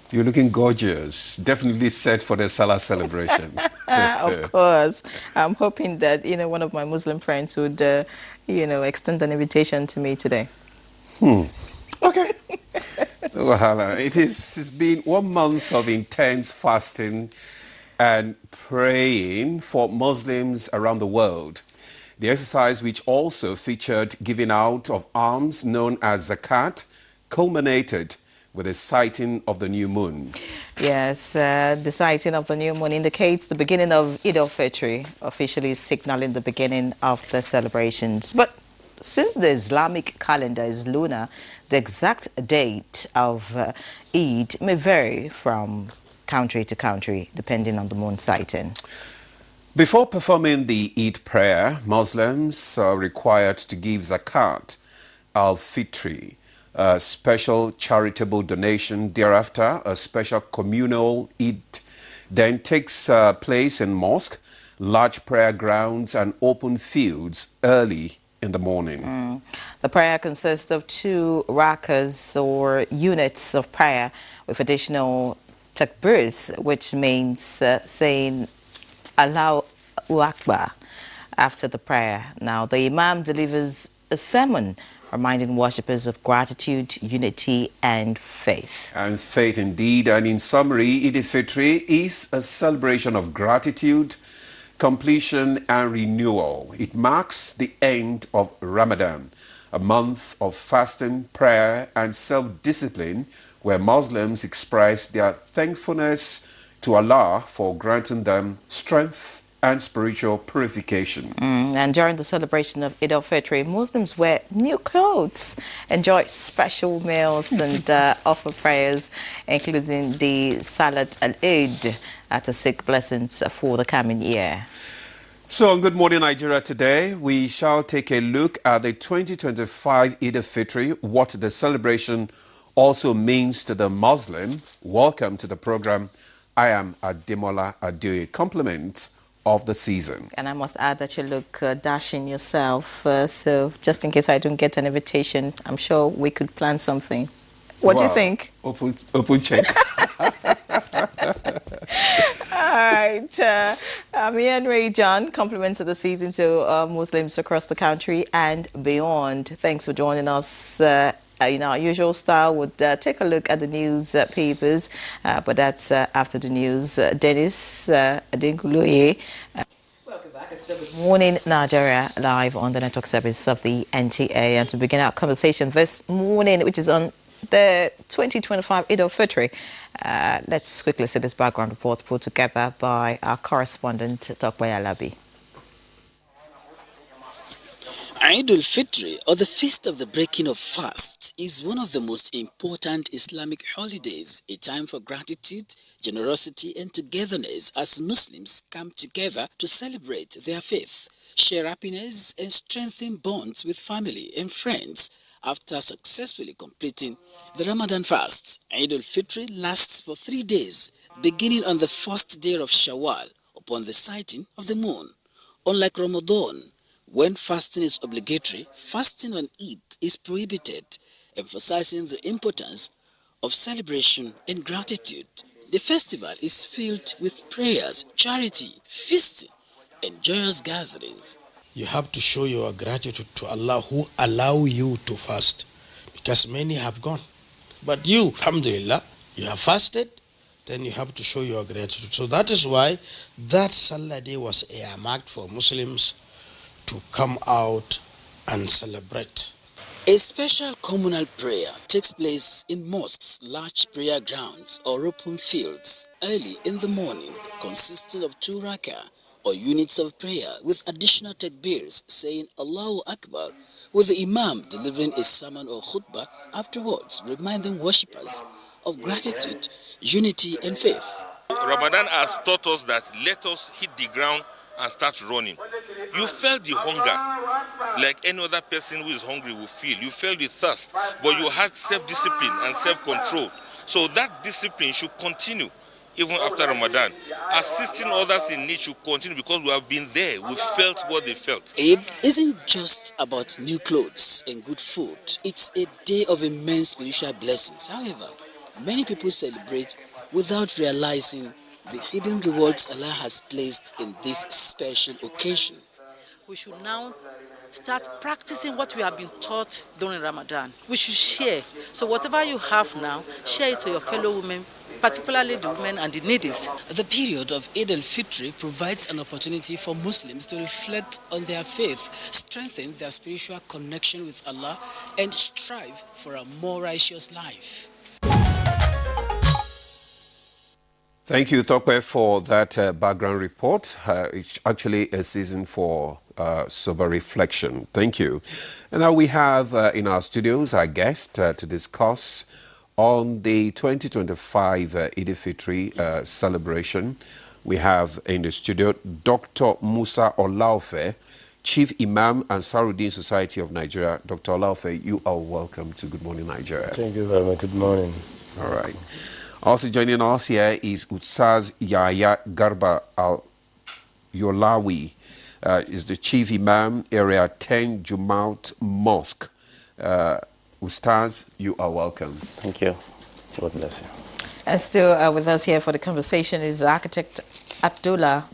You're looking gorgeous. Definitely set for the Salah celebration. Of course. I'm hoping that, one of my Muslim friends would, extend an invitation to me today. Okay. Wahala. It's been 1 month of intense fasting and praying for Muslims around the world. The exercise, which also featured giving out of alms known as zakat, culminated with the sighting of the new moon. Yes, the sighting of the new moon indicates the beginning of Eld-El-Fitr, officially signaling the beginning of the celebrations. But since the Islamic calendar is lunar, the exact date of Eid may vary from country to country, depending on the moon sighting. Before performing the Eid prayer, Muslims are required to give zakat, al-fitri, a special charitable donation. Thereafter, a special communal Eid then takes place in mosque, large prayer grounds and open fields early in the morning. The prayer consists of 2 rakas or units of prayer with additional takbirs, which means saying Allahu Akbar after the prayer. Now, the Imam delivers a sermon reminding worshippers of gratitude, unity, and faith. And faith indeed. And in summary, Eid-el-Fitr is a celebration of gratitude, completion, and renewal. It marks the end of Ramadan, a month of fasting, prayer, and self-discipline, where Muslims express their thankfulness to Allah for granting them strength and spiritual purification. And during the celebration of Eid-el-Fitr, Muslims wear new clothes, enjoy special meals, and offer prayers, including the Salat al-Eid, to seek blessings for the coming year. So on Good Morning Nigeria today, we shall take a look at the 2025 Eid-el-Fitr, what the celebration also means to the Muslim. Welcome to the program. I am Ademola Adeoye. Compliment of the season. And I must add that you look dashing yourself. So just in case I don't get an invitation, I'm sure we could plan something. What do you think? Open check. All right. Me and Ray John, compliments of the season to Muslims across the country and beyond. Thanks for joining us. In our usual style, we'll take a look at the news papers, but that's after the news. Dennis Adenkuluye. Welcome back. It's Good Morning Nigeria, live on the network service of the NTA. And to begin our conversation this morning, which is on the 2025 Eid-el-Fitr, let's quickly see this background report put together by our correspondent, Tokwe Alabi. Eid-el-Fitr, or the Feast of the Breaking of Fast, is one of the most important Islamic holidays, a time for gratitude, generosity and togetherness as Muslims come together to celebrate their faith, share happiness and strengthen bonds with family and friends after successfully completing the Ramadan fast. Eid-el-Fitr lasts for 3 days, beginning on the first day of Shawwal upon the sighting of the moon. Unlike Ramadan, when fasting is obligatory, fasting on Eid is prohibited, emphasizing the importance of celebration and gratitude. The festival is filled with prayers, charity, feasting, and joyous gatherings. You have to show your gratitude to Allah who allow you to fast, because many have gone. But you, alhamdulillah, you have fasted, then you have to show your gratitude. So that is why that Salah day was earmarked for Muslims to come out and celebrate. A special communal prayer takes place in mosques, large prayer grounds or open fields early in the morning, consisting of 2 rakah or units of prayer with additional takbirs saying Allahu Akbar, with the Imam delivering a sermon or khutbah afterwards, reminding worshippers of gratitude, unity and faith. Ramadan has taught us that let us hit the ground and start running. You felt the hunger like any other person who is hungry will feel. You felt the thirst, but you had self-discipline and self-control. So that discipline should continue even after Ramadan. Assisting others in need should continue because we have been there. We felt what they felt. Eid isn't just about new clothes and good food. It's a day of immense spiritual blessings. However, Many people celebrate without realizing the hidden rewards Allah has placed in this special occasion. We should now start practicing what we have been taught during Ramadan. We should share. So whatever you have now, share it to your fellow women, particularly the women and the needies. The period of Eld-El-Fitr provides an opportunity for Muslims to reflect on their faith, strengthen their spiritual connection with Allah, and strive for a more righteous life. Thank you, Tokwe, for that background report. It's actually a season for sober reflection. Thank you. And now we have in our studios our guest to discuss on the 2025 Eid-el-Fitr celebration. We have in the studio Dr. Musa Olaofe, Chief Imam and Saruddin Society of Nigeria. Dr. Olaofe, you are welcome to Good Morning Nigeria. Thank you very much. Good morning. All right. Also joining us here is Ustaz Yahya Garba Al-Yolawi, is the Chief Imam, Area 10 Jumaat Mosque. Ustaz, you are welcome. Thank you. God bless you. And still with us here for the conversation is architect Abdullah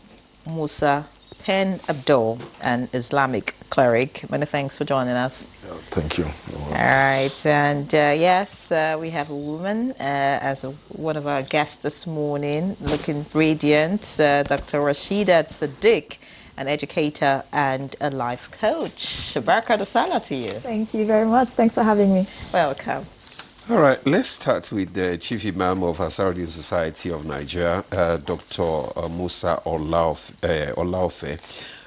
Musa Pen Abdul, an Islamic cleric. Many thanks for joining us. Thank you. All right, and yes, we have a woman as one of our guests this morning, looking radiant, Dr. Rashida Sadiq, an educator and a life coach. Baraka da Salah to you. Thank you very much. Thanks for having me. Welcome. All right, let's start with the Chief Imam of Saruddin Society of Nigeria, Dr. Musa Olaofe.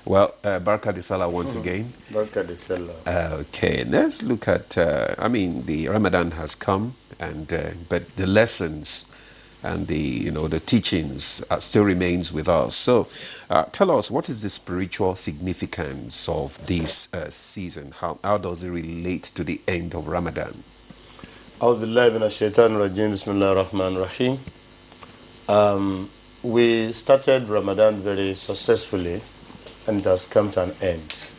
Well, Baraka da Salah once again. Baraka da Salah. Okay, let's look at, the Ramadan has come, and but the lessons and the teachings still remains with us. So tell us, what is the spiritual significance of this season? How does it relate to the end of Ramadan? A'udhu billahi minash shaitanir rajim. Bismillahir rahmanir rahim. We started Ramadan very successfully, and it has come to an end.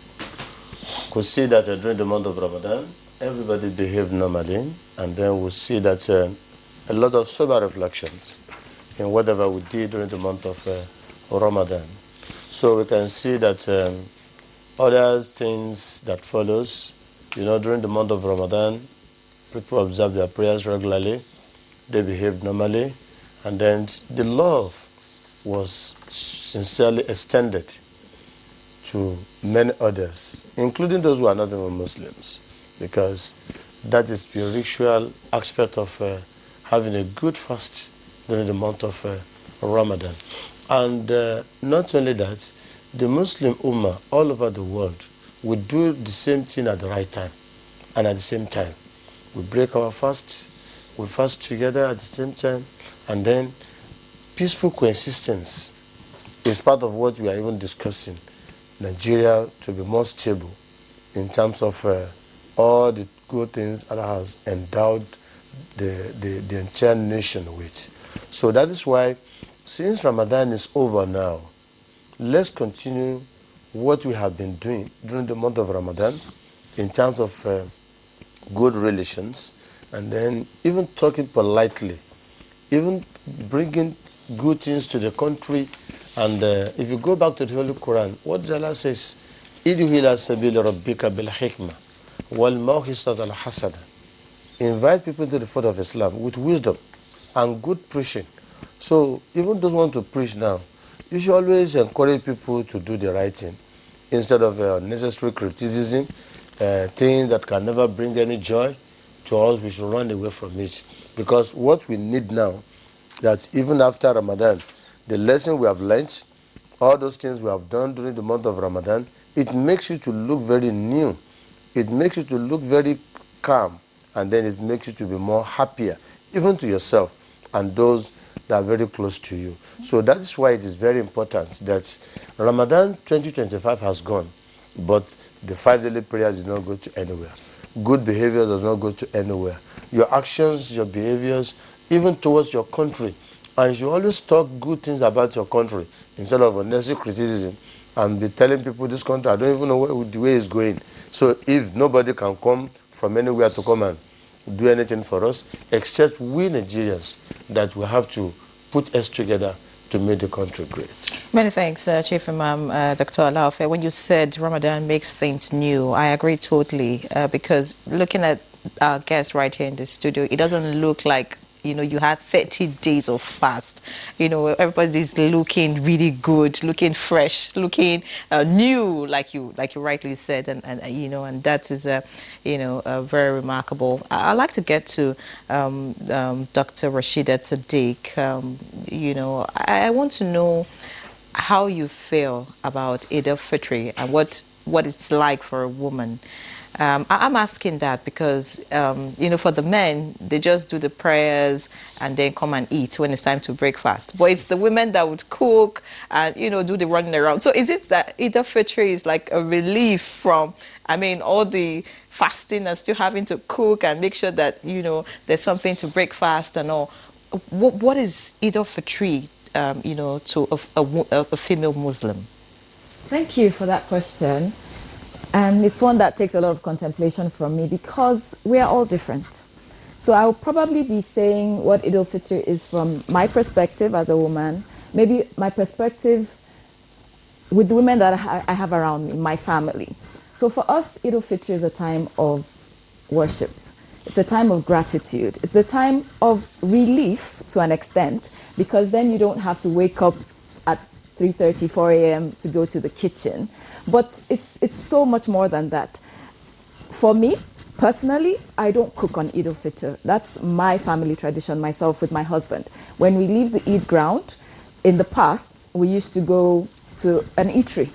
Could see that during the month of Ramadan, everybody behaved normally, and then we see that a lot of sober reflections in whatever we did during the month of Ramadan. So we can see that other things that follows, during the month of Ramadan, people observe their prayers regularly, they behaved normally, and then the love was sincerely extended to many others, including those who are not even Muslims, because that is the spiritual aspect of having a good fast during the month of Ramadan. And not only that, the Muslim Ummah all over the world will do the same thing at the right time and at the same time. We break our fast, we fast together at the same time, and then peaceful coexistence is part of what we are even discussing. Nigeria to be more stable in terms of all the good things Allah has endowed the entire nation with. So that is why, since Ramadan is over now, let's continue what we have been doing during the month of Ramadan in terms of good relations, and then even talking politely, even bringing good things to the country. And if you go back to the Holy Quran, what Allah says, Idu ila sabili rabbika bil hikmah wal mawhisat al hasana. Invite people to the fold of Islam with wisdom and good preaching. So even those who want to preach now, you should always encourage people to do the right thing instead of unnecessary criticism, things that can never bring any joy to us. We should run away from it, because what we need now, that even after Ramadan, the lesson we have learned, all those things we have done during the month of Ramadan, it makes you to look very new. It makes you to look very calm, and then it makes you to be more happier, even to yourself and those that are very close to you. So that is why it is very important that Ramadan 2025 has gone, but the 5 daily prayers do not go to anywhere. Good behavior does not go to anywhere. Your actions, your behaviors, even towards your country. And you always talk good things about your country instead of unnecessary criticism and be telling people this country, I don't even know where the way it's going. So if nobody can come from anywhere to come and do anything for us, except we Nigerians, that we have to put us together to make the country great. Many thanks, Chief Imam Dr. Eld-El-Fitr. When you said Ramadan makes things new, I agree totally, because looking at our guest right here in the studio, it doesn't look like, you know, you had 30 days of fast. You know, everybody's looking really good, looking fresh, looking new, like you rightly said, and you know, and that is very remarkable. I'd like to get to Dr. Rashida Sadiq. You know, I want to know how you feel about Eld-El-Fitr and what it's like for a woman. I'm asking that because, you know, for the men, they just do the prayers and then come and eat when it's time to break fast. But it's the women that would cook and, you know, do the running around. So is it that Eld-El-Fitr is like a relief from, I mean, all the fasting and still having to cook and make sure that, you know, there's something to break fast and all? What is Eld-El-Fitr, you know, to a female Muslim? Thank you for that question. And it's one that takes a lot of contemplation from me because we are all different. So I'll probably be saying what Eld-El-Fitr is from my perspective as a woman, maybe my perspective with the women that I have around me, my family. So for us, Eld-El-Fitr is a time of worship. It's a time of gratitude. It's a time of relief to an extent because then you don't have to wake up at 3:30, 4 a.m. to go to the kitchen. But it's so much more than that. For me, personally, I don't cook on Eld-El-Fitr. That's my family tradition, myself with my husband. When we leave the Eid ground, in the past, we used to go to an eatery,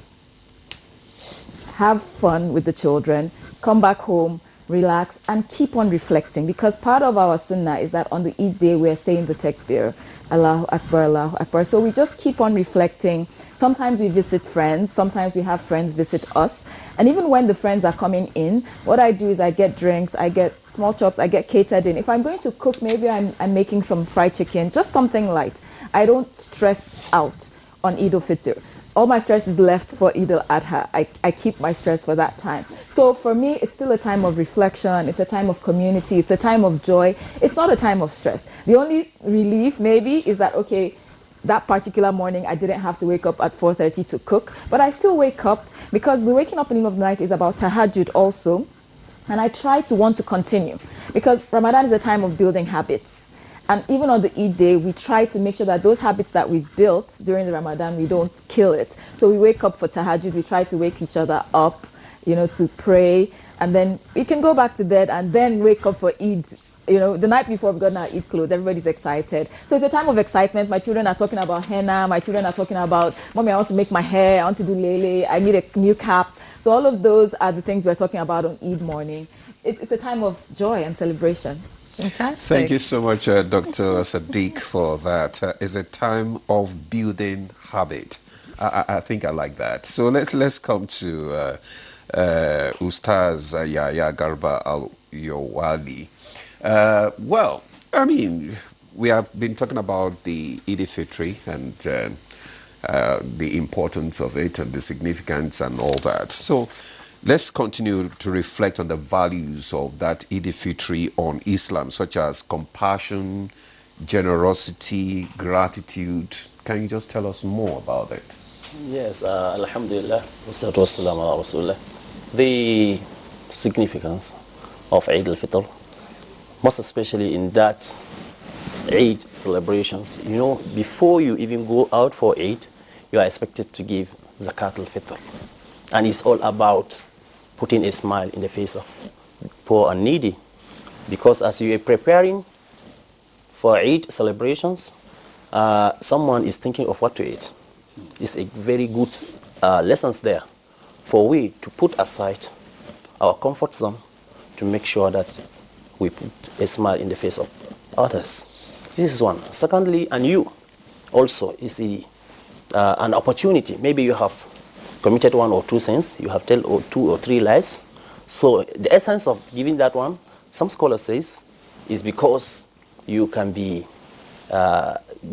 have fun with the children, come back home, relax, and keep on reflecting. Because part of our sunnah is that on the Eid day, we're saying the takbir, Allahu Akbar, Allahu Akbar. So we just keep on reflecting. Sometimes we visit friends, sometimes we have friends visit us. And even when the friends are coming in, what I do is I get drinks, I get small chops, I get catered in. If I'm going to cook, maybe I'm making some fried chicken, just something light. I don't stress out on Eld-El-Fitr. All my stress is left for Eid al-Adha. I keep my stress for that time. So for me, it's still a time of reflection. It's a time of community. It's a time of joy. It's not a time of stress. The only relief maybe is that, okay, that particular morning, I didn't have to wake up at 4:30 to cook, but I still wake up because we're waking up in the middle of the night is about tahajjud also. And I try to want to continue because Ramadan is a time of building habits. And even on the Eid day, we try to make sure that those habits that we've built during the Ramadan, we don't kill it. So we wake up for tahajjud, we try to wake each other up, you know, to pray. And then we can go back to bed and then wake up for Eid. You know, the night before we've gotten our Eid clothes, everybody's excited. So it's a time of excitement. My children are talking about henna. My children are talking about, Mommy, I want to make my hair. I want to do lele. I need a new cap. So all of those are the things we're talking about on Eid morning. It's a time of joy and celebration. Fantastic. Thank you so much, Dr. Sadiq, for that. It's a time of building habit. I think I like that. So let's come to Ustaz Yahya Garba Al-Yawali. Well, I mean, we have been talking about the Eld-El-Fitr and the importance of it and the significance and all that. So let's continue to reflect on the values of that Eld-El-Fitr on Islam, such as compassion, generosity, gratitude. Can you just tell us more about it? Yes, Alhamdulillah, wassalatu wassalamu ala Rasulullah. The significance of Eld-El-Fitr, most especially in that Eid celebrations. You know, before you even go out for Eid, you are expected to give Zakat al-Fitr. And it's all about putting a smile in the face of poor and needy. Because as you are preparing for Eid celebrations, someone is thinking of what to eat. It's a very good lessons there for we to put aside our comfort zone to make sure that we put a smile in the face of others. This is one. Secondly, and you also is an opportunity. Maybe you have committed 1 or 2 sins, you have told 2 or 3 lies. So the essence of giving that one, some scholars says, is because you can be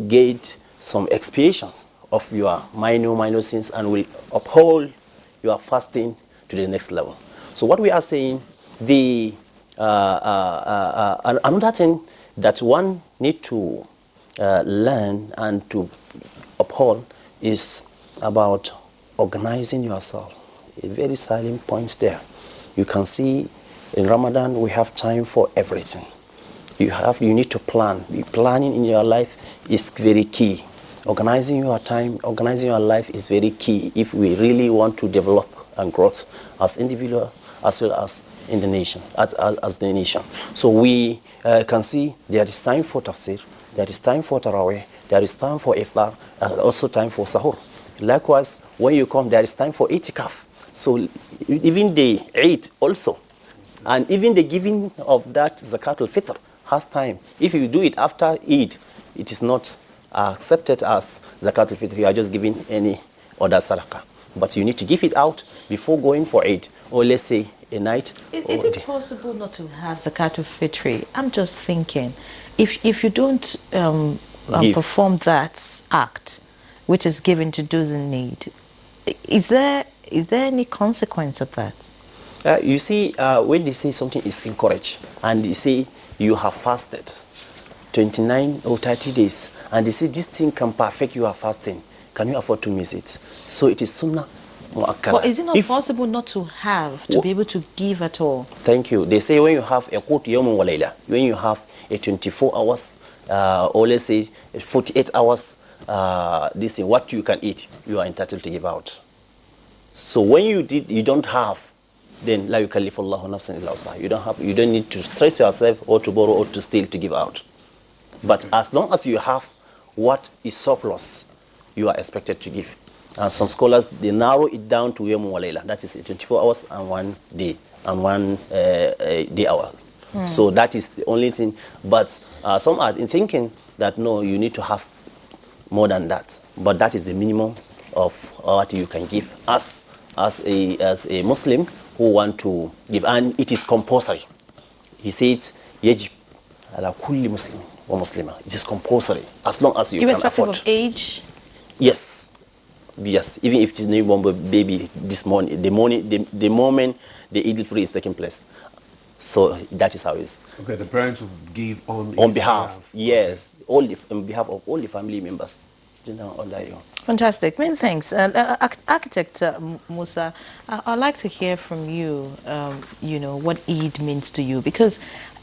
get some expiations of your minor sins and will uphold your fasting to the next level. So what we are saying, the Another thing that one need to learn and to uphold is about organizing yourself. A very silent point there. You can see in Ramadan we have time for everything. You need to plan. Planning in your life is very key. Organizing your time, organizing your life is very key if we really want to develop and grow as individual as well as in the nation, as the nation. So we can see there is time for tafsir, there is time for tarawih, there is time for iftar, also time for sahur. Likewise, when you come, there is time for itikaf. So even the Eid also, and even the giving of that zakat al-fitr has time. If you do it after Eid, it is not accepted as zakat al-fitr. You are just giving any other sadaqah. But you need to give it out before going for Eid, or let's say a night. Is it possible not to have zakat al-fitr? I'm just thinking, if you don't perform that act, which is given to those in need, is there any consequence of that? You see, when they say something is encouraged, and they say you have fasted 29 or 30 days, and they say this thing can perfect your fasting, can you afford to miss it? So it is sunnah mu'akkada. But is it not possible not to have, to be able to give at all? Thank you. They say when you have a qut yawmun wa layla, when you have a 24 hours, or let's say 48 hours, this thing, what you can eat, you are entitled to give out. So when you don't have, then la yukallifullahu nafsan illa wus'aha. You don't need to stress yourself or to borrow or to steal to give out. But as long as you have what is surplus, you are expected to give. And some scholars, they narrow it down to yawmun wa layla. That is 24 hours and 1 day and 1 day hour. So that is the only thing. But some are in thinking that no, you need to have more than that. But that is the minimum of what you can give as a Muslim who want to give, and it is compulsory. He says, "Yajib ala kulli Muslim wa Muslima." It is compulsory as long as you can afford. Irrespective of age. Yes, even if it is newborn baby this morning, the moment the Eld-El-Fitr is taking place. So that is how it is. Okay, the parents will give on behalf. Yes, on behalf of all the family members. Still now under you. Fantastic. Many thanks. Architect Musa, I'd like to hear from you, what Eid means to you. Because,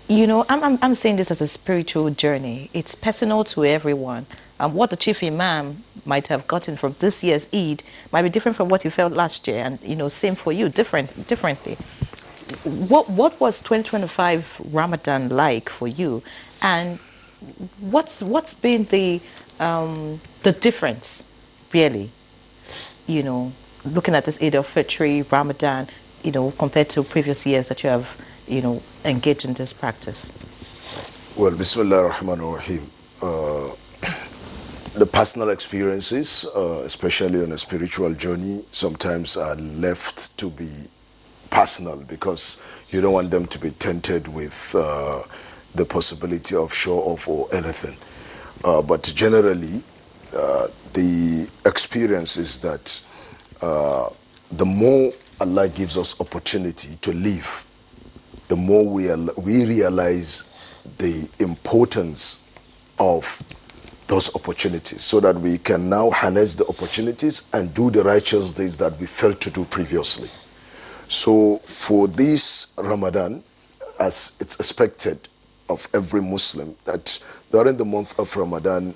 I'm saying this as a spiritual journey. It's personal to everyone. What the chief imam might have gotten from this year's Eid might be different from what he felt last year. And, same for you, differently. What was 2025 Ramadan like for you? And what's been the difference, really, looking at this Eld-El-Fitr, Ramadan, compared to previous years that you have, engaged in this practice? Well, Bismillah ar-Rahman ar-Rahim. The personal experiences, especially on a spiritual journey, sometimes are left to be personal because you don't want them to be tainted with the possibility of show-off or anything. But generally, the experience is that the more Allah gives us opportunity to live, the more we realize the importance of those opportunities so that we can now harness the opportunities and do the righteous deeds that we failed to do previously. So for this Ramadan, as it's expected of every Muslim, that during the month of Ramadan,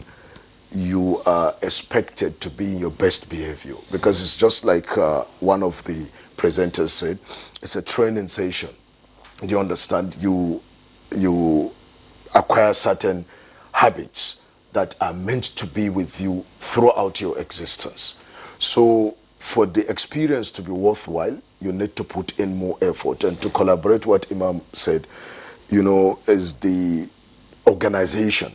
you are expected to be in your best behavior, because it's just like one of the presenters said, it's a training session. Do you understand? You acquire certain habits that are meant to be with you throughout your existence. So for the experience to be worthwhile, you need to put in more effort, and to collaborate, what Imam said, is the organization,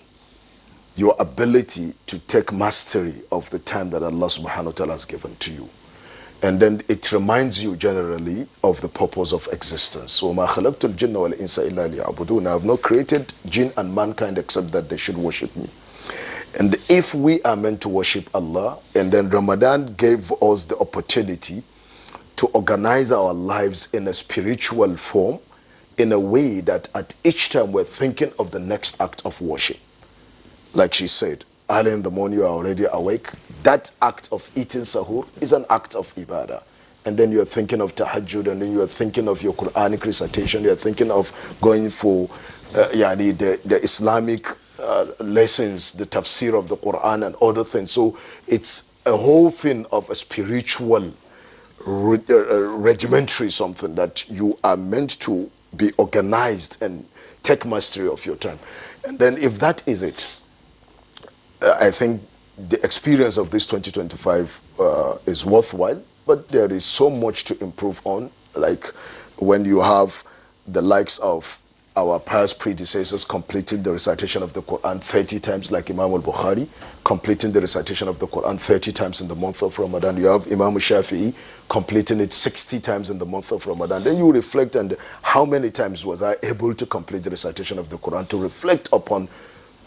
your ability to take mastery of the time that Allah subhanahu wa ta'ala has given to you. And then it reminds you generally of the purpose of existence. وَمَا خَلَقْتُ الْجِنَّ وَالْإِنسَ إِلَّا لِيَعْبُدُونَ. I have not created jinn and mankind except that they should worship me. And if we are meant to worship Allah, and then Ramadan gave us the opportunity to organize our lives in a spiritual form, in a way that at each time we're thinking of the next act of worship. Like she said, early in the morning you are already awake. That act of eating sahur is an act of ibadah. And then you're thinking of tahajjud, and then you're thinking of your Quranic recitation, you're thinking of going for the Islamic lessons, the tafsir of the Quran and other things. So it's a whole thing of a spiritual regimentary, something that you are meant to be organized and take mastery of your time. And then if that is it, I think the experience of this 2025 is worthwhile, but there is so much to improve on. Like when you have the likes of our pious predecessors completing the recitation of the Quran 30 times, like Imam al-Bukhari, completing the recitation of the Quran 30 times in the month of Ramadan. You have Imam Shafi'i completing it 60 times in the month of Ramadan. Then you reflect on how many times was I able to complete the recitation of the Quran, to reflect upon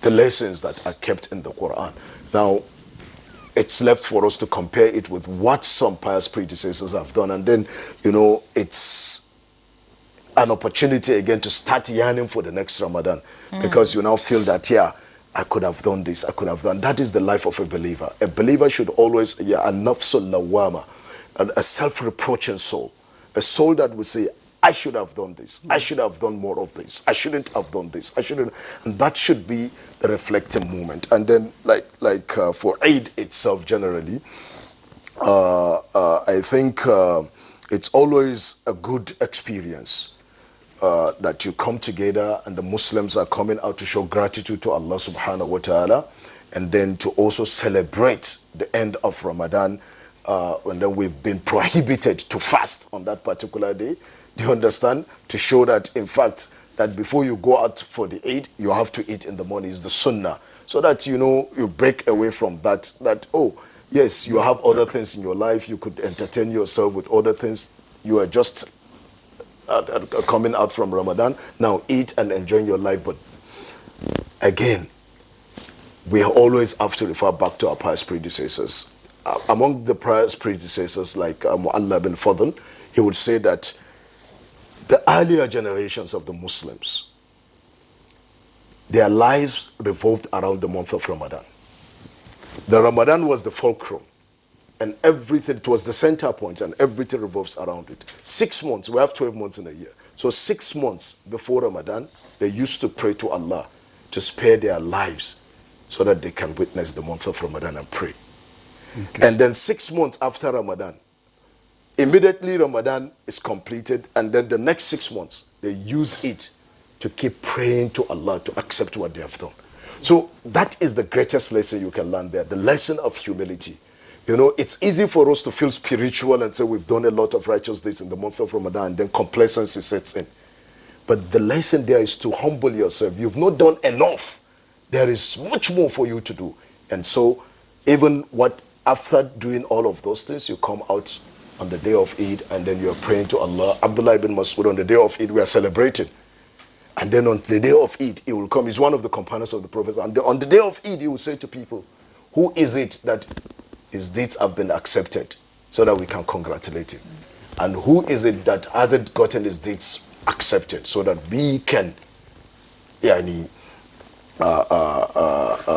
the lessons that are kept in the Quran. Now, it's left for us to compare it with what some pious predecessors have done. And then, it's an opportunity again to start yearning for the next Ramadan, because you now feel that, I could have done this, I could have done. That is the life of a believer. A believer should always, a nafsul lawama, a self-reproaching soul, a soul that will say, I should have done this, I should have done more of this, I shouldn't have done this, I shouldn't. And that should be the reflecting moment. And then like for Eid itself generally, I think it's always a good experience that you come together and the Muslims are coming out to show gratitude to Allah subhanahu wa ta'ala, and then to also celebrate the end of Ramadan, and then we've been prohibited to fast on that particular day. Do you understand? To show that, in fact, that before you go out for the Eid, you have to eat in the morning, is the sunnah. So that, you break away from that, oh, yes, you have other things in your life, you could entertain yourself with other things, you are just coming out from Ramadan, now eat and enjoy your life. But again, we always have to refer back to our pious predecessors. Among the pious predecessors, like Mu'alla bin Fadl, he would say that the earlier generations of the Muslims, their lives revolved around the month of Ramadan. The Ramadan was the fulcrum, and everything, it was the center point, and everything revolves around it. 6 months, we have 12 months in a year. So 6 months before Ramadan, they used to pray to Allah to spare their lives so that they can witness the month of Ramadan and pray. Okay. And then 6 months after Ramadan, immediately Ramadan is completed, and then the next 6 months, they use it to keep praying to Allah to accept what they have done. So that is the greatest lesson you can learn there, the lesson of humility. It's easy for us to feel spiritual and say we've done a lot of righteous deeds in the month of Ramadan, and then complacency sets in. But the lesson there is to humble yourself. You've not done enough. There is much more for you to do. And so even after doing all of those things, you come out on the day of Eid, and then you're praying to Allah. Abdullah ibn Mas'ud, on the day of Eid, we are celebrating. And then on the day of Eid, he will come. He's one of the companions of the Prophet. And on the day of Eid, he will say to people, who is it that his deeds have been accepted, so that we can congratulate him? And who is it that hasn't gotten his deeds accepted, so that we can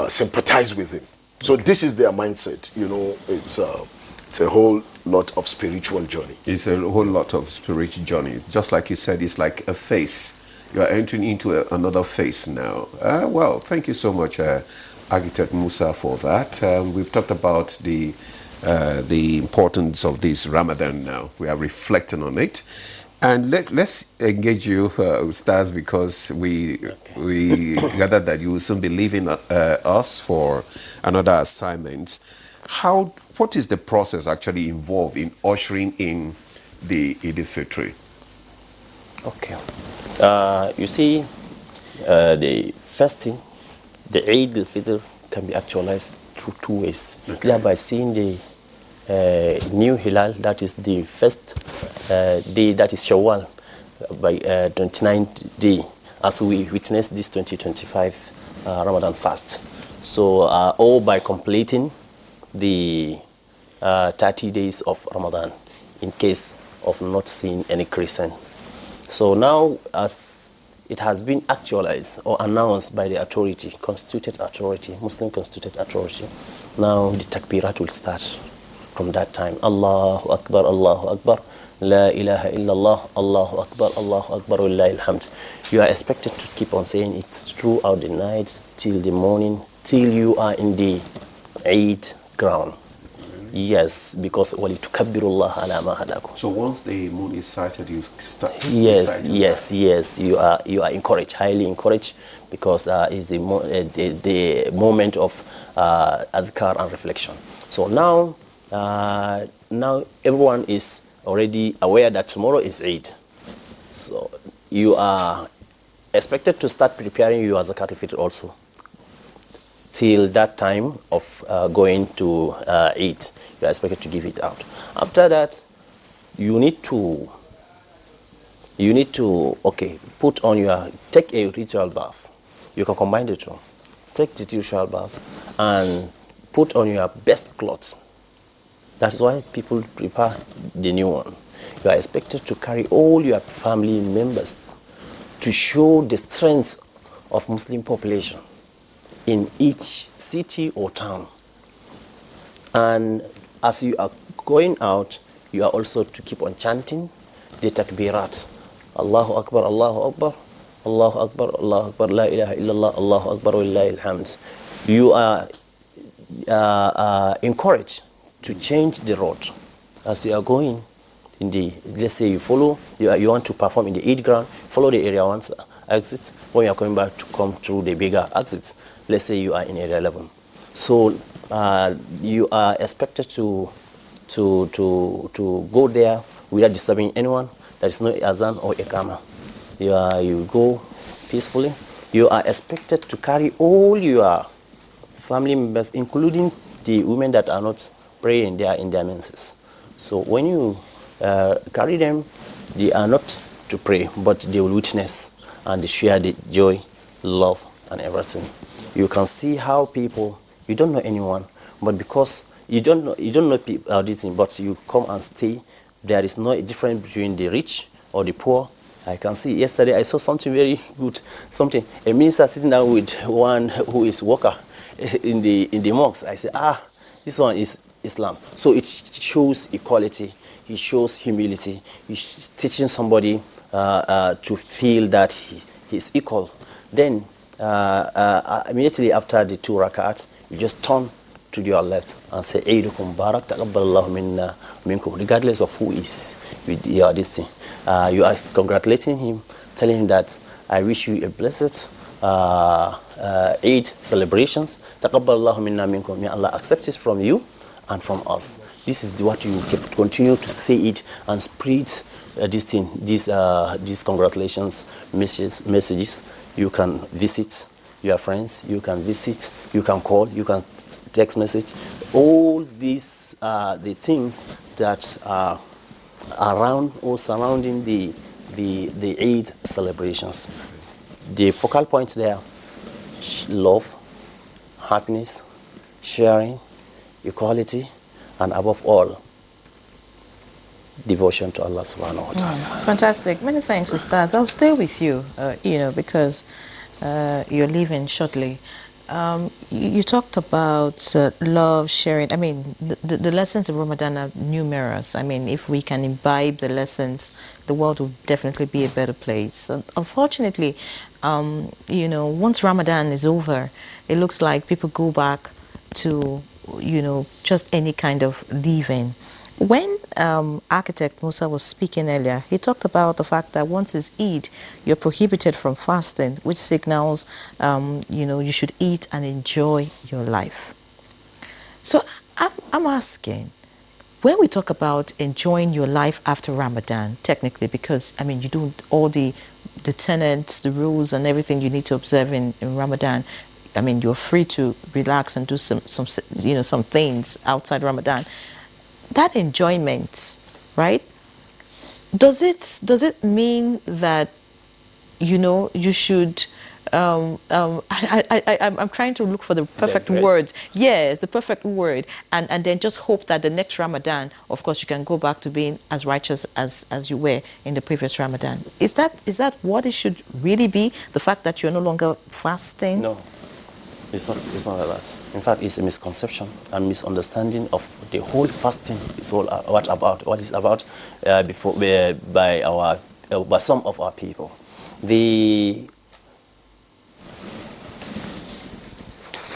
sympathize with him? So this is their mindset. It's a whole lot of spiritual journey. It's a whole lot of spiritual journey. Just like you said, it's like a phase. You are entering into another phase now. Well, thank you so much, Architect Musa, for that. We've talked about the importance of this Ramadan now. We are reflecting on it. And let's engage you, Ustaz, because we gathered that you will soon be leaving us for another assignment. What is the process actually involved in ushering in the Eld-El-Fitr? Okay. You see, the fasting, the Eld-El-Fitr, can be actualized through 2 ways. Okay. Either by seeing the new Hilal, that is the first day, that is Shawwal, by 29th day, as we witness this 2025 Ramadan fast. So, or by completing the 30 days of Ramadan, in case of not seeing any crescent. So now, as it has been actualized or announced by the authority, constituted authority, Muslim constituted authority, now the takbirat will start from that time. Allahu Akbar, Allahu Akbar, La ilaha illallah, Allahu Akbar, Allahu Akbar, Wallahi alhamd. You are expected to keep on saying it throughout the night till the morning, till you are in the Eid ground. Yes, because وَلِتُكَبِّرُ اللَّهَ عَلَى مَا هَدَاكُمْ. So once the moon is sighted, you start. Yes, yes. You are encouraged, highly encouraged, because it's the moment of adhkar and reflection. So now everyone is already aware that tomorrow is Eid. So you are expected to start preparing your zakat al-fitr also till that time of going to Eid. You are expected to give it out. After that, you need to put on take a ritual bath. You can combine the two. Take the ritual bath and put on your best clothes. That's why people prepare the new one. You are expected to carry all your family members to show the strength of Muslim population in each city or town. And as you are going out, you are also to keep on chanting the takbirat. Allahu Akbar, Allahu Akbar, Allahu Akbar, Allahu Akbar, La ilaha illallah, Allahu Akbar, Wallahi alhamd. You are encouraged to change the road as you are going in the, let's say you want to perform in the Eid ground, follow the area 1 exit. When you are coming back, to come through the bigger exits, let's say you are in area 11. So you are expected to go there without disturbing anyone. There is no azan or ikama. You go peacefully. You are expected to carry all your family members, including the women that are not praying, they are in their menses. So when you carry them, they are not to pray, but they will witness and share the joy, love, and everything. You can see how people, you don't know anyone, but because you don't know people, this thing, but you come and stay. There is no difference between the rich or the poor. I can see yesterday I saw something very good. A minister sitting down with one who is worker in the mosque. I say, this one is Islam. So it shows equality. It shows humility. It's teaching somebody to feel that he's equal. Then immediately after the 2 rakat, you just turn to your left and say, Eidukum barak taqabbalallahu minna minkum, regardless of who is with your this thing. You are congratulating him, telling him that I wish you a blessed Eid celebrations. Taqabbalallahu minna minkum. May Allah accept it from you and from us. This is what you continue to say it and spread these congratulations messages. You can visit your friends, you can call, you can text message. All these are the things that are around or surrounding the Eid celebrations. The focal points there: love, happiness, sharing, equality, and above all, devotion to Allah subhanahu wa ta'ala. Fantastic. Many thanks, Ustaz. I'll stay with you, because you're leaving shortly. You talked about love, sharing. I mean, the lessons of Ramadan are numerous. I mean, if we can imbibe the lessons, the world will definitely be a better place. Unfortunately, once Ramadan is over, it looks like people go back to, just any kind of living. When architect Musa was speaking earlier, he talked about the fact that once it's Eid, you're prohibited from fasting, which signals, you should eat and enjoy your life. So I'm asking, when we talk about enjoying your life after Ramadan, technically, because, you do all the tenets, the rules, and everything you need to observe in Ramadan. You're free to relax and do some things outside Ramadan. That enjoyment, right? Does it mean that you should I'm trying to look for the perfect words. Yes, the perfect word, and then just hope that the next Ramadan, of course, you can go back to being as righteous as you were in the previous Ramadan. Is that what it should really be? The fact that you're no longer fasting? No, it's not like that. In fact, it's a misconception and misunderstanding of the whole fasting. It's all what is about by some of our people. The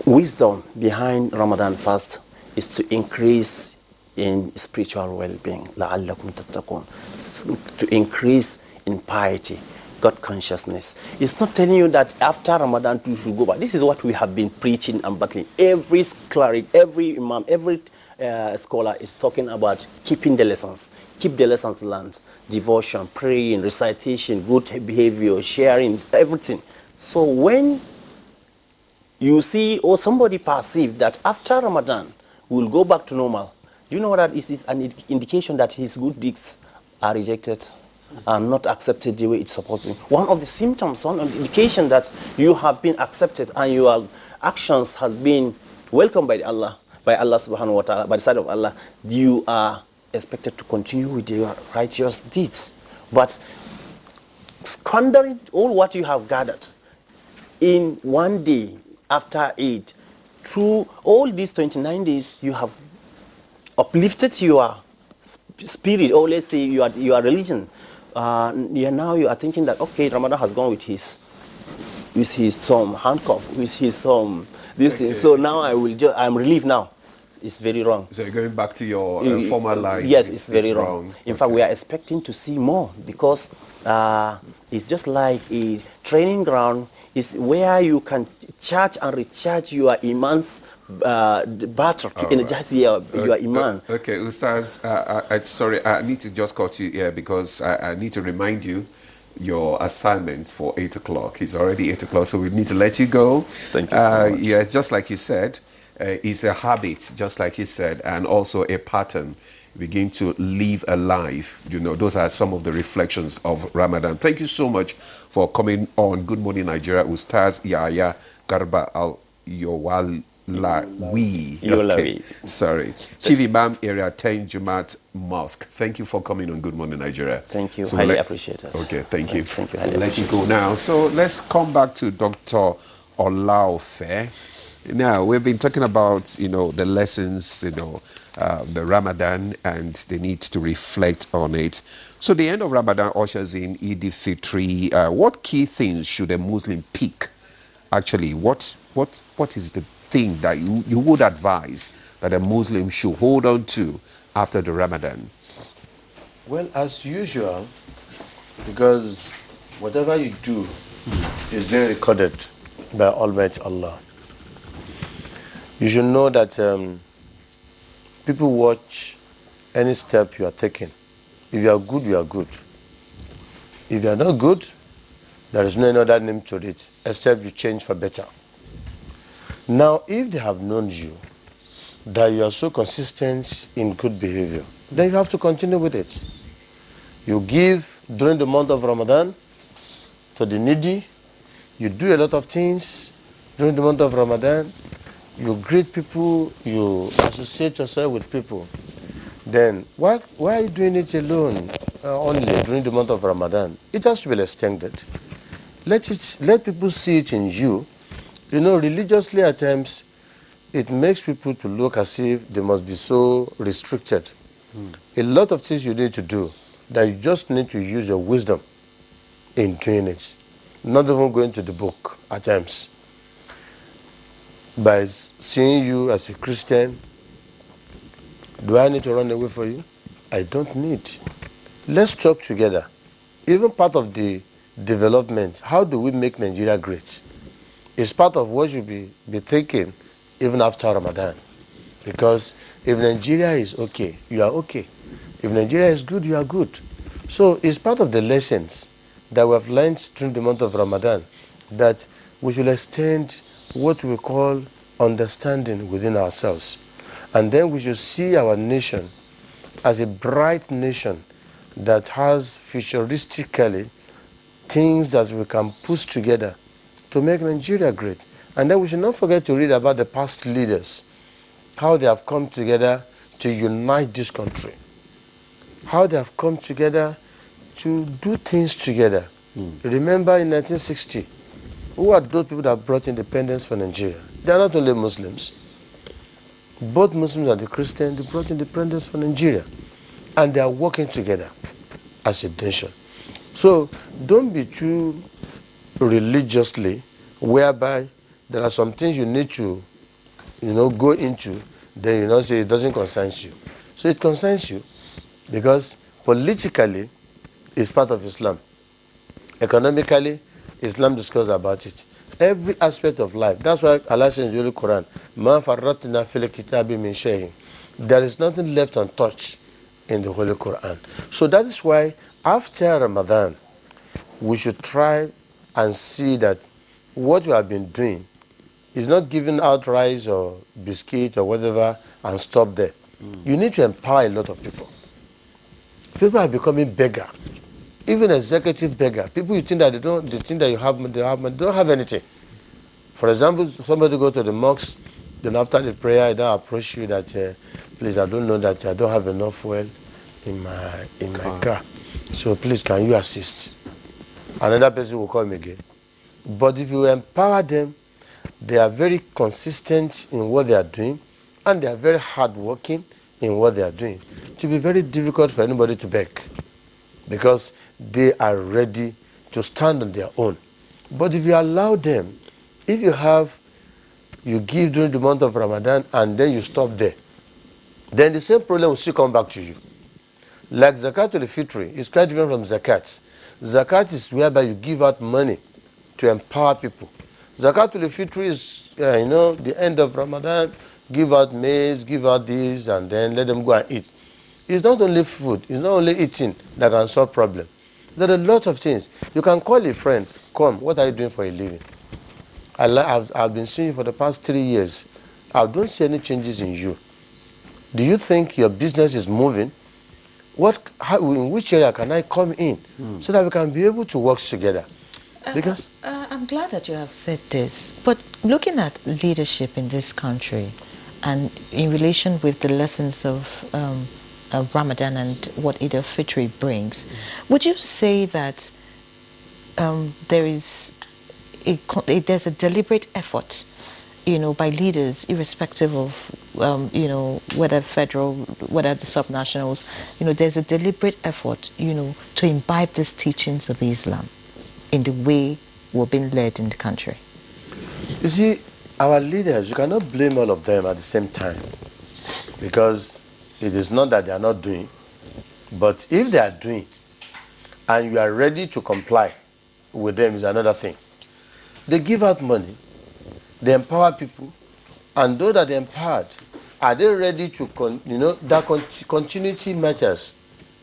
wisdom behind Ramadan fast is to increase in spiritual well-being, لَعَلَّكُمْ تَتَّقُونَ, to increase in piety, God consciousness. It's not telling you that after Ramadan you should go back. This is what we have been preaching and battling. Every cleric, every imam, every scholar is talking about keeping the lessons. Keep the lessons learned. Devotion, praying, recitation, good behavior, sharing, everything. So when you see or somebody perceive that after Ramadan we will go back to normal, do you know what that is? It's an indication that his good deeds are rejected and not accepted the way it's supposed to be. One of the symptoms, one of the indication that you have been accepted and your actions has been welcomed by Allah subhanahu wa ta'ala, by the side of Allah, you are expected to continue with your righteous deeds. But squandering all what you have gathered in one day after Eid, through all these 29 days, you have uplifted your spirit, or let's say your religion. Now you are thinking that, okay, Ramadan has gone with his handcuff, with his this thing. So now I'm relieved now. It's very wrong. So you're going back to your former life. Yes, it's very wrong. In fact, we are expecting to see more, because it's just like a training ground. It's where you can charge and recharge your iman's battery to energize your iman. Okay, Ustaz, sorry, I need to just cut you here because I need to remind you your assignment for 8 o'clock. It's already 8 o'clock, so we need to let you go. Thank you so much. Yeah, just like you said, it's a habit, just like you said, and also a pattern. Begin to live a life. You know, those are some of the reflections of Ramadan. Thank you so much for coming on Good Morning Nigeria, Ustaz Yahya Garba Al-Yowalawi. Sorry. Chief Imam Area 10 Jumat Mosque. Thank you for coming on Good Morning Nigeria. Thank you. So highly appreciate it. Okay, thank you. Thank you. I'll let you go now. So let's come back to Dr. Eld-El-Fitr. Now, we've been talking about, the lessons, the Ramadan, and the need to reflect on it. So the end of Ramadan ushers in Eld-El-Fitr. What key things should a Muslim pick? Actually, what is the thing that you would advise that a Muslim should hold on to after the Ramadan? Well, as usual, because whatever you do is being recorded by Almighty Allah. You should know that people watch any step you are taking. If you are good, you are good. If you are not good, there is no other name to it, except you change for better. Now, if they have known you, that you are so consistent in good behavior, then you have to continue with it. You give during the month of Ramadan to the needy. You do a lot of things during the month of Ramadan. You greet people, you associate yourself with people. Then why are you doing it alone only during the month of Ramadan? It has to be extended. Let people see it in you. Religiously at times, it makes people to look as if they must be so restricted. A lot of things you need to do, that you just need to use your wisdom in doing it. Not even going to the book at times. By seeing you as a Christian, do I need to run away for you? I don't need. Let's talk together. Even part of the development, how do we make Nigeria great? It's part of what you be thinking even after Ramadan. Because if Nigeria is okay, you are okay. If Nigeria is good, you are good. So it's part of the lessons that we have learned during the month of Ramadan, that we should extend what we call understanding within ourselves. And then we should see our nation as a bright nation that has futuristically things that we can put together to make Nigeria great. And then we should not forget to read about the past leaders, how they have come together to unite this country, how they have come together to do things together. Remember in 1960, who are those people that brought independence for Nigeria? They are not only Muslims. Both Muslims and the Christians, they brought independence for Nigeria. And they are working together as a nation. So don't be too religiously, whereby there are some things you need to, go into, then you say it doesn't concern you. So it concerns you because politically, it's part of Islam. Economically, Islam discusses about it. Every aspect of life. That's why Allah says in the Quran, "Ma farratna fil kitabi min shay'in." There is nothing left untouched in the Holy Quran. So that is why after Ramadan, we should try and see that what you have been doing is not giving out rice or biscuit or whatever and stop there. You need to empower a lot of people. People are becoming beggar. Even executive beggar. People you think that they think that they don't have anything. For example, somebody go to the mosque, then after the prayer, they approach you that, please, I don't know that I don't have enough fuel in my car. So please, can you assist? Another person will come again. But if you empower them, they are very consistent in what they are doing, and they are very hardworking in what they are doing. It will be very difficult for anybody to beg, because they are ready to stand on their own. But if you allow them, if you give during the month of Ramadan and then you stop there, then the same problem will still come back to you. Like Zakat Eld-El-Fitr is quite different from Zakat. Zakat is whereby you give out money to empower people. Zakat Eld-El-Fitr is, the end of Ramadan, give out maize, give out this, and then let them go and eat. It's not only food, it's not only eating that can solve problems. There are a lot of things. You can call a friend, come, what are you doing for a living? I've been seeing you for the past 3 years. I don't see any changes in you. Do you think your business is moving? In which area can I come in so that we can be able to work together? Because I'm glad that you have said this, but looking at leadership in this country and in relation with the lessons of Ramadan and what Eld-El-Fitr brings, would you say that there's a deliberate effort, by leaders, irrespective of, whether federal, whether the subnationals, there's a deliberate effort, to imbibe these teachings of Islam in the way we're being led in the country? You see, our leaders, you cannot blame all of them at the same time, because it is not that they are not doing, but if they are doing and you are ready to comply with them is another thing. They give out money, they empower people, and those that they empowered, are they ready to, that continuity matters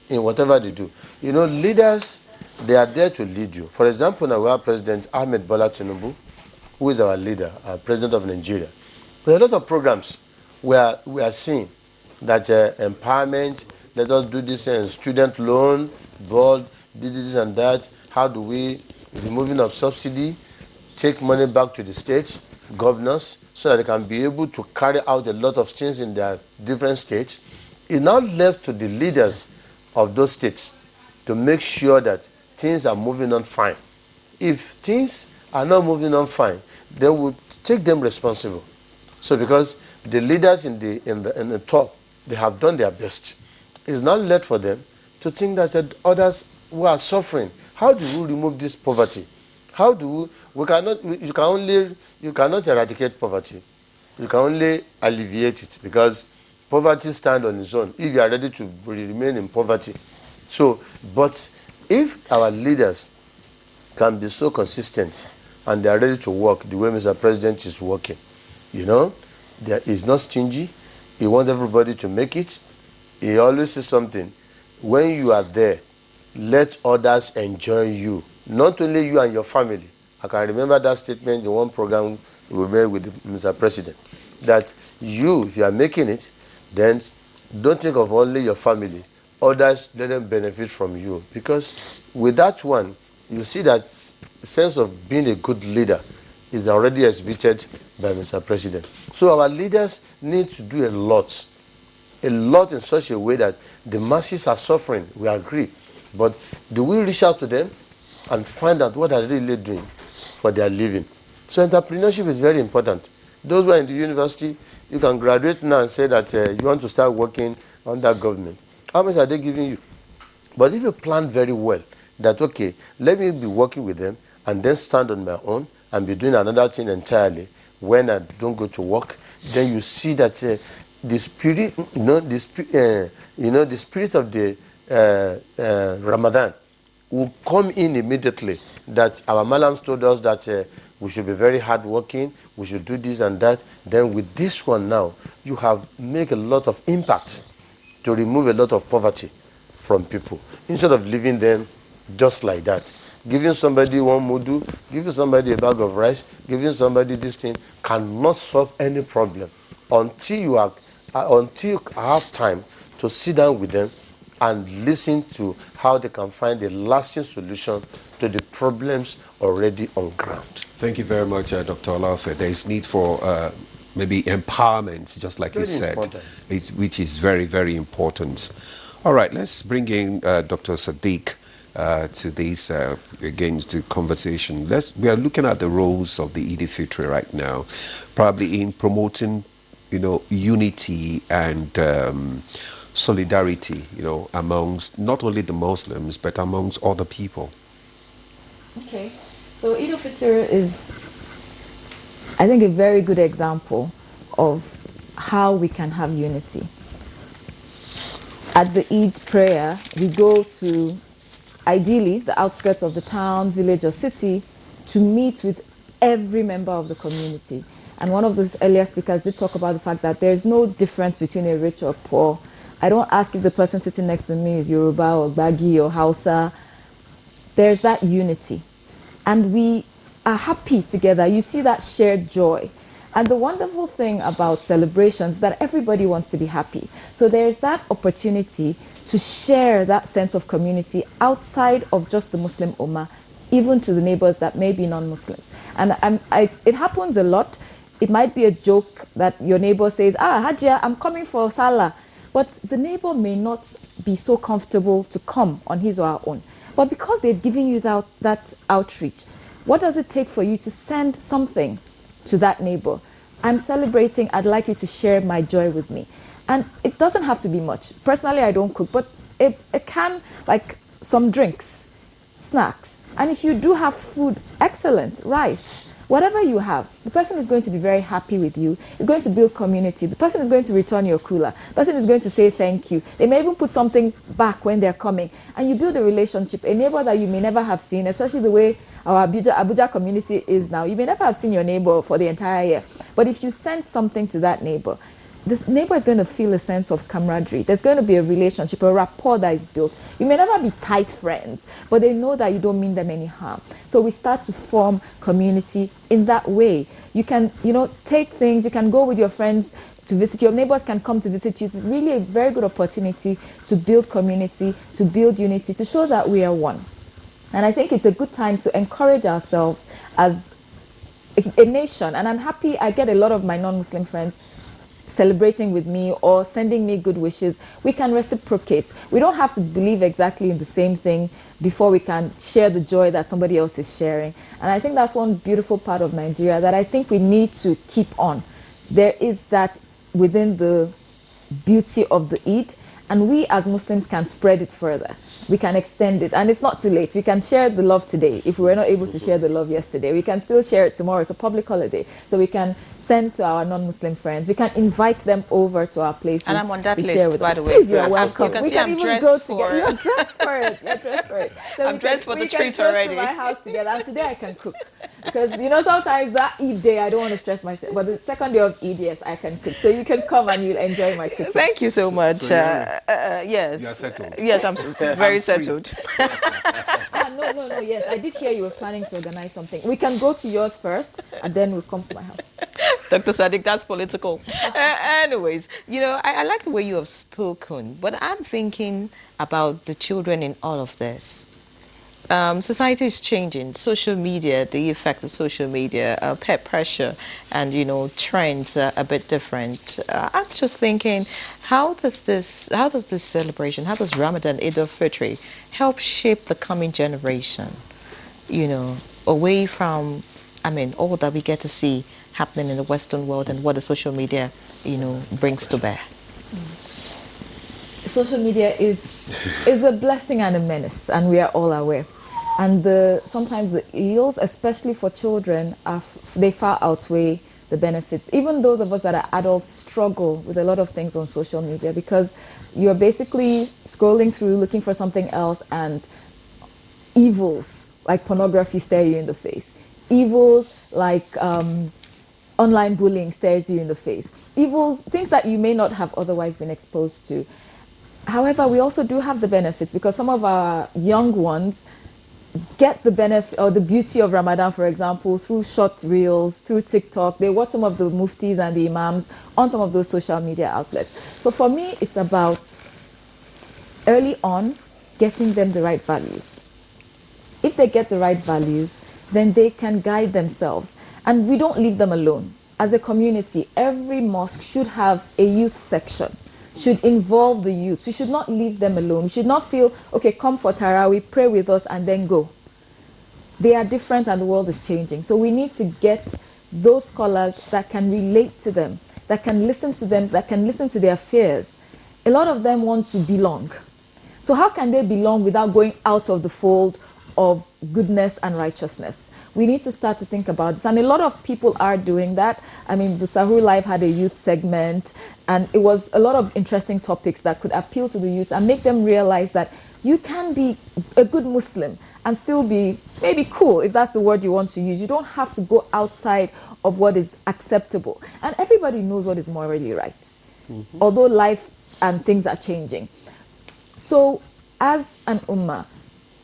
in whatever they do. Leaders, they are there to lead you. For example, now we have President Ahmed Bola Tinubu, who is our leader, our president of Nigeria. There are a lot of programs where we are seeing that empowerment, let us do this student loan, board, this and that. How do we, removing of subsidy, take money back to the states, governors, so that they can be able to carry out a lot of things in their different states. It's now left to the leaders of those states to make sure that things are moving on fine. If things are not moving on fine, they would take them responsible. So because the leaders in the top, they have done their best. It's not left for them to think that others who are suffering, how do we remove this poverty? How do you cannot eradicate poverty. You can only alleviate it, because poverty stands on its own if you are ready to remain in poverty. So, but if our leaders can be so consistent and they are ready to work the way Mr. President is working, there is not stingy. He wants everybody to make it. He always says something. When you are there, let others enjoy you. Not only you and your family. I can remember that statement in one program we made with Mr. President. That if you are making it, then don't think of only your family. Others, let them benefit from you. Because with that one, you see that sense of being a good leader is already exhibited by Mr. President. So our leaders need to do a lot in such a way that the masses are suffering, we agree. But do we reach out to them and find out what are they really doing for their living? So entrepreneurship is very important. Those who are in the university, you can graduate now and say that you want to start working under government. How much are they giving you? But if you plan very well, that, okay, let me be working with them and then stand on my own and be doing another thing entirely when I don't go to work, then you see that the spirit, the spirit of the Ramadan will come in immediately. That our Malams told us that we should be very hardworking, we should do this and that. Then with this one now, you have made a lot of impact to remove a lot of poverty from people, instead of leaving them just like that. Giving somebody one mudu, giving somebody a bag of rice, giving somebody this thing cannot solve any problem until you have time to sit down with them and listen to how they can find a lasting solution to the problems already on ground. Thank you very much, Dr. Eld-El-Fitr. There is need for maybe empowerment, just like you said, which is very, very important. All right, let's bring in Dr. Sadiq to this, again, to conversation. We are looking at the roles of the Eld-El-Fitr right now, probably in promoting, unity and solidarity, amongst not only the Muslims, but amongst other people. Okay, so Eld-El-Fitr is, I think, a very good example of how we can have unity. At the Eid prayer, we go to, ideally, the outskirts of the town, village or city to meet with every member of the community. And one of the earlier speakers did talk about the fact that there's no difference between a rich or poor. I don't ask if the person sitting next to me is Yoruba or Gbagi or Hausa. There's that unity. And we are happy together. You see that shared joy. And the wonderful thing about celebrations is that everybody wants to be happy. So there's that opportunity to share that sense of community outside of just the Muslim Ummah, even to the neighbors that may be non-Muslims. And it happens a lot. It might be a joke that your neighbor says, Hajia, I'm coming for Salah. But the neighbor may not be so comfortable to come on his or her own. But because they've given you that outreach, what does it take for you to send something to that neighbor? I'm celebrating, I'd like you to share my joy with me. And it doesn't have to be much. Personally, I don't cook, but it can, like some drinks, snacks. And if you do have food, excellent, rice, whatever you have, the person is going to be very happy with you. It's going to build community. The person is going to return your cooler. The person is going to say thank you. They may even put something back when they're coming. And you build a relationship, a neighbor that you may never have seen, especially the way our Abuja community is now. You may never have seen your neighbor for the entire year. But if you send something to that neighbor, this neighbor is going to feel a sense of camaraderie. There's going to be a relationship, a rapport that is built. You may never be tight friends, but they know that you don't mean them any harm. So we start to form community in that way. You can, take things, you can go with your friends to visit. Your neighbors can come to visit you. It's really a very good opportunity to build community, to build unity, to show that we are one. And I think it's a good time to encourage ourselves as a nation. And I'm happy I get a lot of my non-Muslim friends celebrating with me or sending me good wishes. We can reciprocate. We don't have to believe exactly in the same thing before we can share the joy that somebody else is sharing. And I think that's one beautiful part of Nigeria that I think we need to keep on. There is that within the beauty of the Eid, and we as Muslims can spread it further. We can extend it, and it's not too late. We can share the love today. If we were not able to share the love yesterday, we can still share it tomorrow. It's a public holiday, so we can send to our non-Muslim friends. We can invite them over to our places. And I'm on that to list, by the way. Please, you're welcome. You can we see can I'm even dressed go for together. You're dressed for it. You're dressed for it. So I'm dressed for the treat already. already. We can go to my house together, and today I can cook. Because, sometimes that Eid day, I don't want to stress myself. But the second day of Eid, yes, I can cook. So you can come and you'll enjoy my cooking. Thank you so much. So yes. You are settled. Yes, I'm very settled. No, yes. I did hear you were planning to organize something. We can go to yours first, and then we'll come to my house. Dr. Sadiq, that's political. Anyways, I like the way you have spoken, but I'm thinking about the children in all of this. society is changing. Social media, the effect of social media, peer pressure, and trends are a bit different. I'm just thinking, how does this celebration, how does Ramadan Eid-el-Fitr help shape the coming generation? Away from, all that we get to see happening in the Western world and what the social media, brings to bear. Social media is a blessing and a menace, and we are all aware. And sometimes the ills, especially for children, they far outweigh the benefits. Even those of us that are adults struggle with a lot of things on social media because you're basically scrolling through looking for something else, and evils like pornography stare you in the face. Evils like online bullying stares you in the face. Evils, things that you may not have otherwise been exposed to. However, we also do have the benefits because some of our young ones get the benefit or the beauty of Ramadan, for example, through short reels, through TikTok. They watch some of the muftis and the imams on some of those social media outlets. So for me, it's about early on getting them the right values. If they get the right values, then they can guide themselves. And we don't leave them alone. As a community, every mosque should have a youth section, should involve the youth. We should not leave them alone. We should not feel, okay, come for Tarawih, pray with us, and then go. They are different and the world is changing. So we need to get those scholars that can relate to them, that can listen to them, that can listen to their fears. A lot of them want to belong. So how can they belong without going out of the fold of goodness and righteousness? We need to start to think about this. And a lot of people are doing that. I mean, the Sahur Live had a youth segment, and it was a lot of interesting topics that could appeal to the youth and make them realize that you can be a good Muslim and still be maybe cool, if that's the word you want to use. You don't have to go outside of what is acceptable. And everybody knows what is morally right, although life and things are changing. So as an ummah,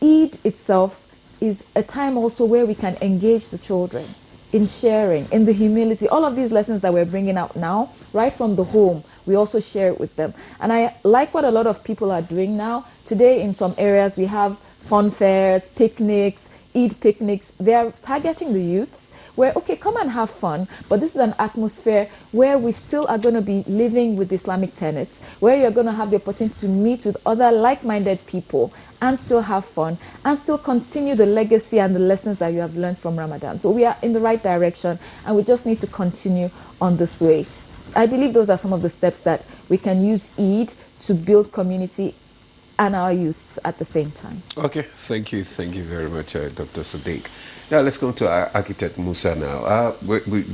Eid itself is a time also where we can engage the children in sharing, in the humility. All of these lessons that we're bringing out now, right from the home, we also share it with them. And I like what a lot of people are doing now. Today in some areas we have fun fairs, picnics, Eid picnics. They're targeting the youths where, okay, come and have fun, but this is an atmosphere where we still are going to be living with Islamic tenets, where you're going to have the opportunity to meet with other like-minded people and still have fun and still continue the legacy and the lessons that you have learned from Ramadan. So we are in the right direction and we just need to continue on this way. I believe those are some of the steps that we can use Eid to build community and our youths at the same time. Okay, thank you very much, Dr. Sadiq. Now let's go to Architect Musa now. We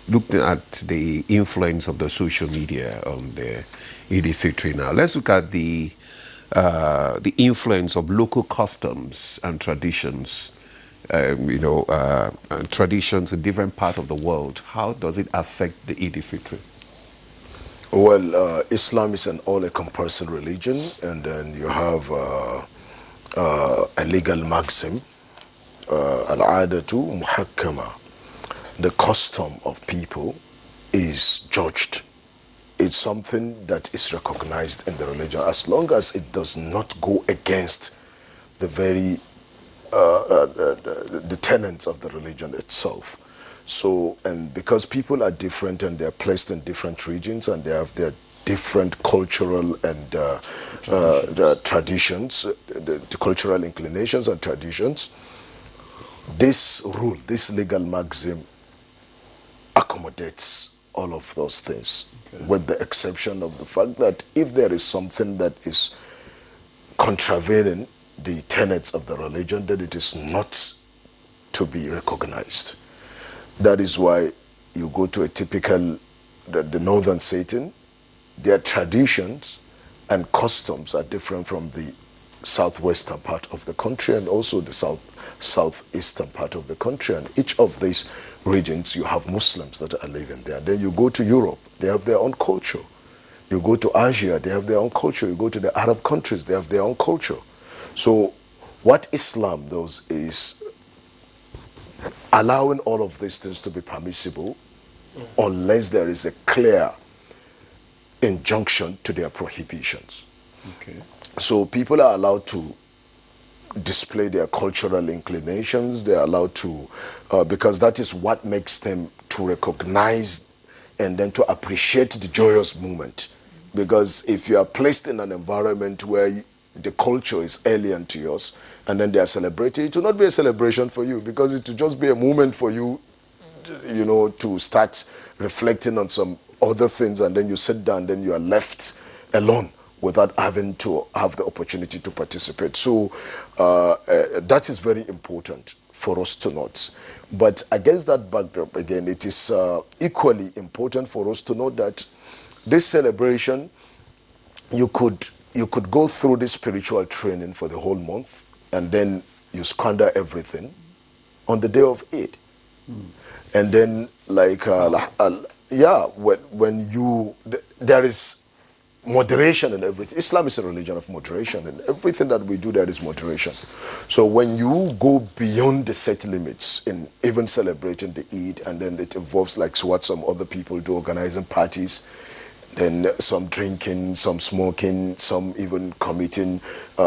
looked at the influence of the social media on the Eid-el-Fitr now. Let's look at the influence of local customs and traditions, traditions in different parts of the world. How does it affect the Eid-el-Fitr? Well, Islam is an all-encompassing religion, and then you have a legal maxim, al-adatu muhakkama. The custom of people is judged. It's something that is recognized in the religion, as long as it does not go against the very the tenets of the religion itself. So, and because people are different and they're placed in different regions and they have their different cultural and traditions, the cultural inclinations and traditions, this rule, this legal maxim accommodates all of those things, with the exception of the fact that if there is something that is contravening the tenets of the religion, then it is not to be recognized. That is why you go to a typical, the northern setting, their traditions and customs are different from the southwestern part of the country and also the southeastern part of the country. And each of these regions, you have Muslims that are living there. And then you go to Europe, they have their own culture. You go to Asia, they have their own culture. You go to the Arab countries, they have their own culture. So what Islam does is allowing all of these things to be permissible unless there is a clear injunction to their prohibitions. Okay. So people are allowed to display their cultural inclinations. They're allowed to, because that is what makes them to recognize and then to appreciate the joyous moment. Because if you are placed in an environment where the culture is alien to yours, and then they are celebrating, it will not be a celebration for you, because it will just be a moment for you, you know, to start reflecting on some other things, and then you sit down, then you are left alone without having to have the opportunity to participate. So that is very important for us to note. But against that backdrop, again, it is equally important for us to note that this celebration, you could go through this spiritual training for the whole month, and then you squander everything on the day of Eid. And then, like, when you, there is moderation in everything. Islam is a religion of moderation, and everything that we do, there is moderation. So when you go beyond the set limits in even celebrating the Eid, and then it involves like what some other people do, organizing parties, then some drinking, some smoking, some even committing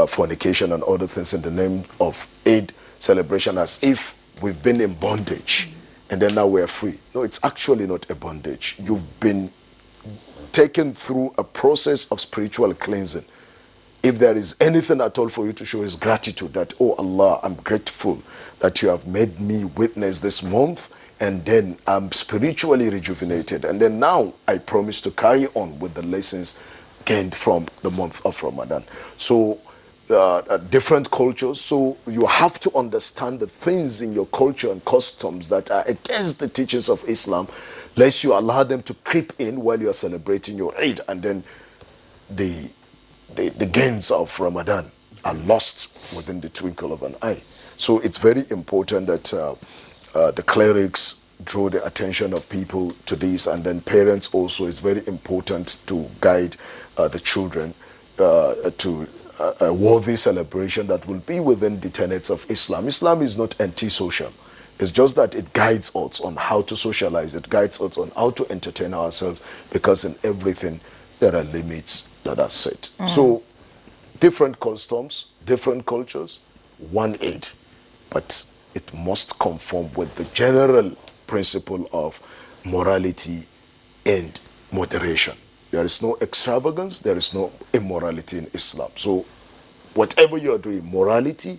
fornication and other things in the name of Eid celebration, as if we've been in bondage and then now we're free. No, it's actually not a bondage. You've been taken through a process of spiritual cleansing. If there is anything at all for you to show is gratitude, that, oh Allah, I'm grateful that you have made me witness this month, and then I'm spiritually rejuvenated, and then now I promise to carry on with the lessons gained from the month of Ramadan. So different cultures, so you have to understand the things in your culture and customs that are against the teachings of Islam, lest you allow them to creep in while you are celebrating your Eid, and then the gains of Ramadan are lost within the twinkle of an eye. So it's very important that the clerics draw the attention of people to this, and then parents also. It's very important to guide the children to a worthy celebration that will be within the tenets of Islam. Islam is not anti-social. It's just that it guides us on how to socialize. It guides us on how to entertain ourselves, because in everything there are limits that are set. So different customs, different cultures, one Eid, but it must conform with the general principle of morality and moderation. There is no extravagance, there is no immorality in Islam. So whatever you are doing, morality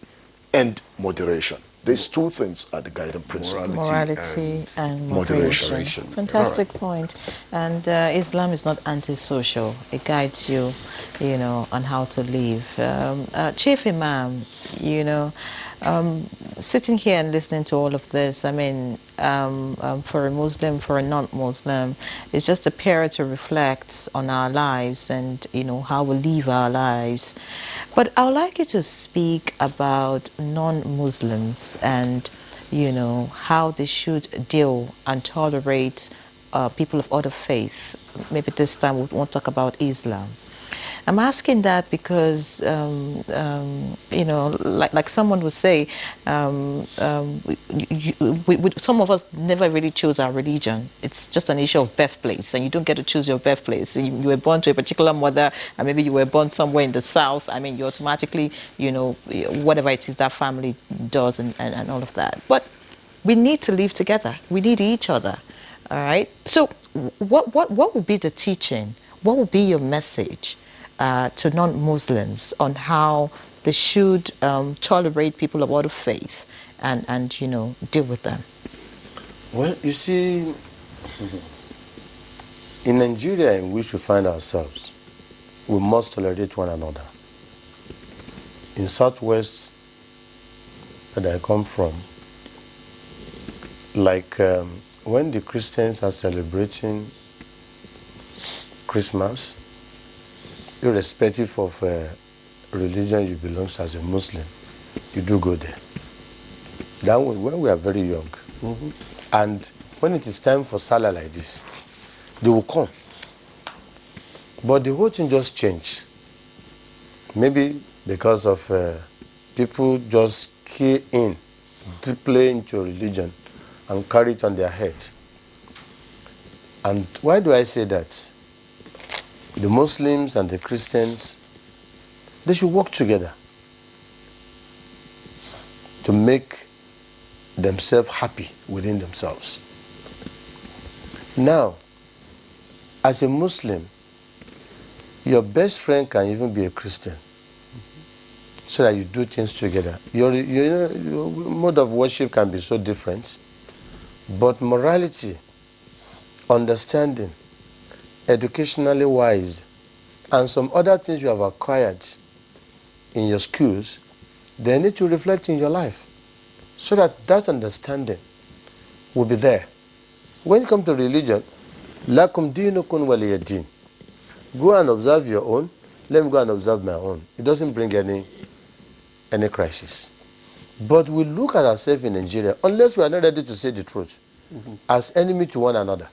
and moderation. These two things are the guiding principles. Morality and moderation. Fantastic point. And Islam is not antisocial. It guides you, you know, on how to live. Chief Imam, you know, sitting here and listening to all of this, I mean, for a Muslim, for a non-Muslim, it's just a period to reflect on our lives and, you know, how we live our lives. But I would like you to speak about non-Muslims and, you know, how they should deal and tolerate people of other faith. Maybe this time we won't talk about Islam. I'm asking that because, you know, like someone would say, some of us never really chose our religion. It's just an issue of birthplace, and you don't get to choose your birthplace. So you were born to a particular mother, and maybe you were born somewhere in the south. I mean, you automatically, you know, whatever it is that family does and all of that. But we need to live together. We need each other, all right? So what would be the teaching? What would be your message to non-Muslims on how they should tolerate people of other faith and you know, deal with them? Well, you see, in Nigeria in which we find ourselves, we must tolerate one another. In Southwest that I come from, like when the Christians are celebrating Christmas, irrespective of religion you belong to as a Muslim, you do go there. That was when we are very young. And when it is time for Salah like this, they will come. But the whole thing just changed. Maybe because of people just key in, deeply into religion and carry it on their head. And why do I say that? The Muslims and the Christians, they should work together. to make themselves happy within themselves. Now, as a Muslim, your best friend can even be a Christian, so that you do things together. Your mode of worship can be so different, but morality, understanding, educationally wise, and some other things you have acquired in your schools, they need to reflect in your life, so that that understanding will be there. When it comes to religion, lakum dinukum waliya din. Go and observe your own, let me go and observe my own. It doesn't bring any crisis. But we look at ourselves in Nigeria, unless we are not ready to say the truth, as enemy to one another.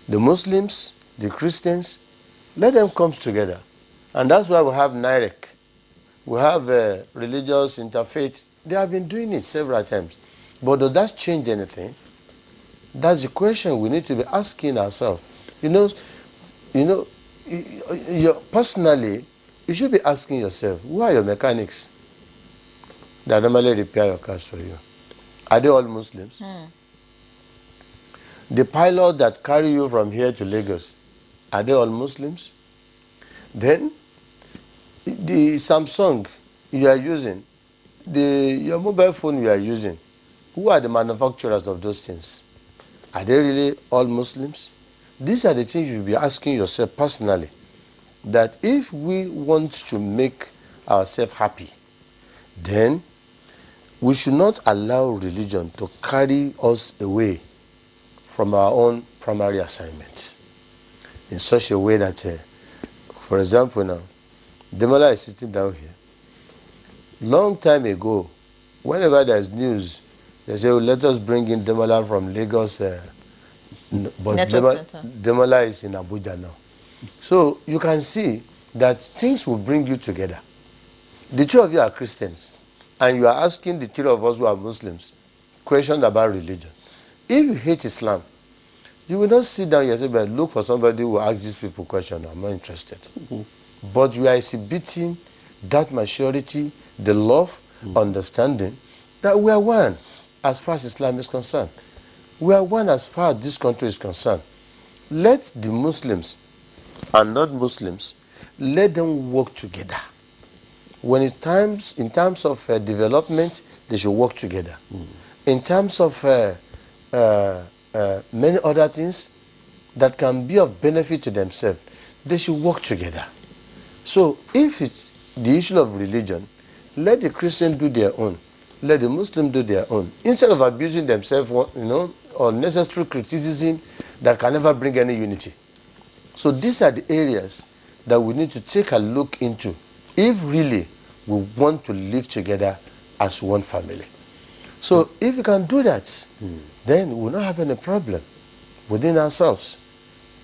The Muslims, the Christians, let them come together. And that's why we have NIREC. We have religious interfaith. They have been doing it several times. But does that change anything? That's the question we need to be asking ourselves. Personally, you should be asking yourself, who are your mechanics that normally repair your cars for you? Are they all Muslims? The pilot that carry you from here to Lagos, are they all Muslims? Then, the Samsung you are using, your mobile phone you are using, who are the manufacturers of those things? Are they really all Muslims? These are the things you should be asking yourself personally. That if we want to make ourselves happy, then we should not allow religion to carry us away from our own primary assignments. In such a way that, for example now, Demola is sitting down here. Long time ago, whenever there's news, they say, let us bring in Demola from Lagos, but Demola is in Abuja now. So you can see that things will bring you together. The two of you are Christians, and you are asking the three of us who are Muslims questions about religion. If you hate Islam, you will not sit down yourself and look for somebody who will ask these people questions. I'm not interested. But you are exhibiting that maturity, the love, understanding that we are one as far as Islam is concerned. We are one as far as this country is concerned. Let the Muslims and non-Muslims, let them work together. When it's in terms of development, they should work together. In terms of many other things that can be of benefit to themselves, they should work together. So if it's the issue of religion, let the Christian do their own, let the Muslim do their own, instead of abusing themselves, or unnecessary criticism that can never bring any unity. So these are the areas that we need to take a look into if really we want to live together as one family. So if we can do that, then we will not have any problem within ourselves.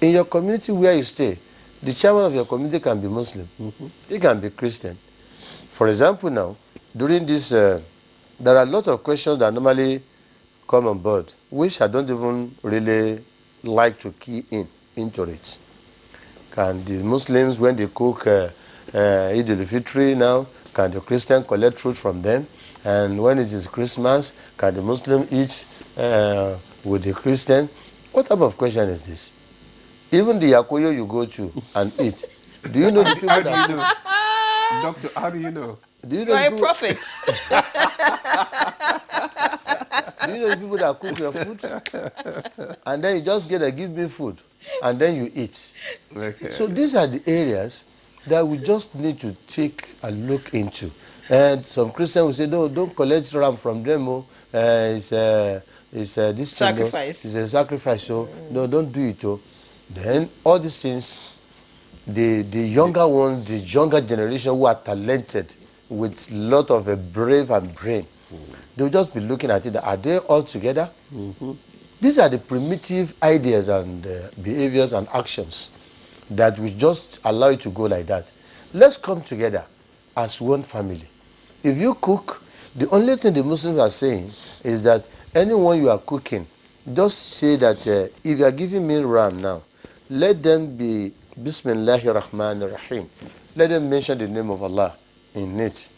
In your community where you stay, the chairman of your community can be Muslim. He can be Christian. For example now, during this, there are a lot of questions that normally come on board, which I don't even really like to key into it. Can the Muslims, when they cook Eld-El-Fitr now, can the Christian collect fruit from them? And when it is Christmas, can the Muslim eat with the Christian? What type of question is this? Even the Yakoyo you go to and eat, do you know the people that... Doctor, how do you know? Do you know You're a prophet. Do you know the people that cook your food? And then you just give me food, and then you eat. Okay. So these are the areas that we just need to take a look into. And some Christians will say, no, don't collect ram from them. It's this Sacrifice. Thing, it's a sacrifice. So no, don't do it. Then all these things, the younger ones, the younger generation who are talented with a lot of a brave and brain, they'll just be looking at it. Are they all together? These are the primitive ideas and behaviors and actions that we just allow it to go like that. Let's come together as one family. If you cook, the only thing the Muslims are saying is that anyone you are cooking, just say that if you are giving me ram now, let them be Bismillahir Rahmanir Rahim. Let them mention the name of Allah in it.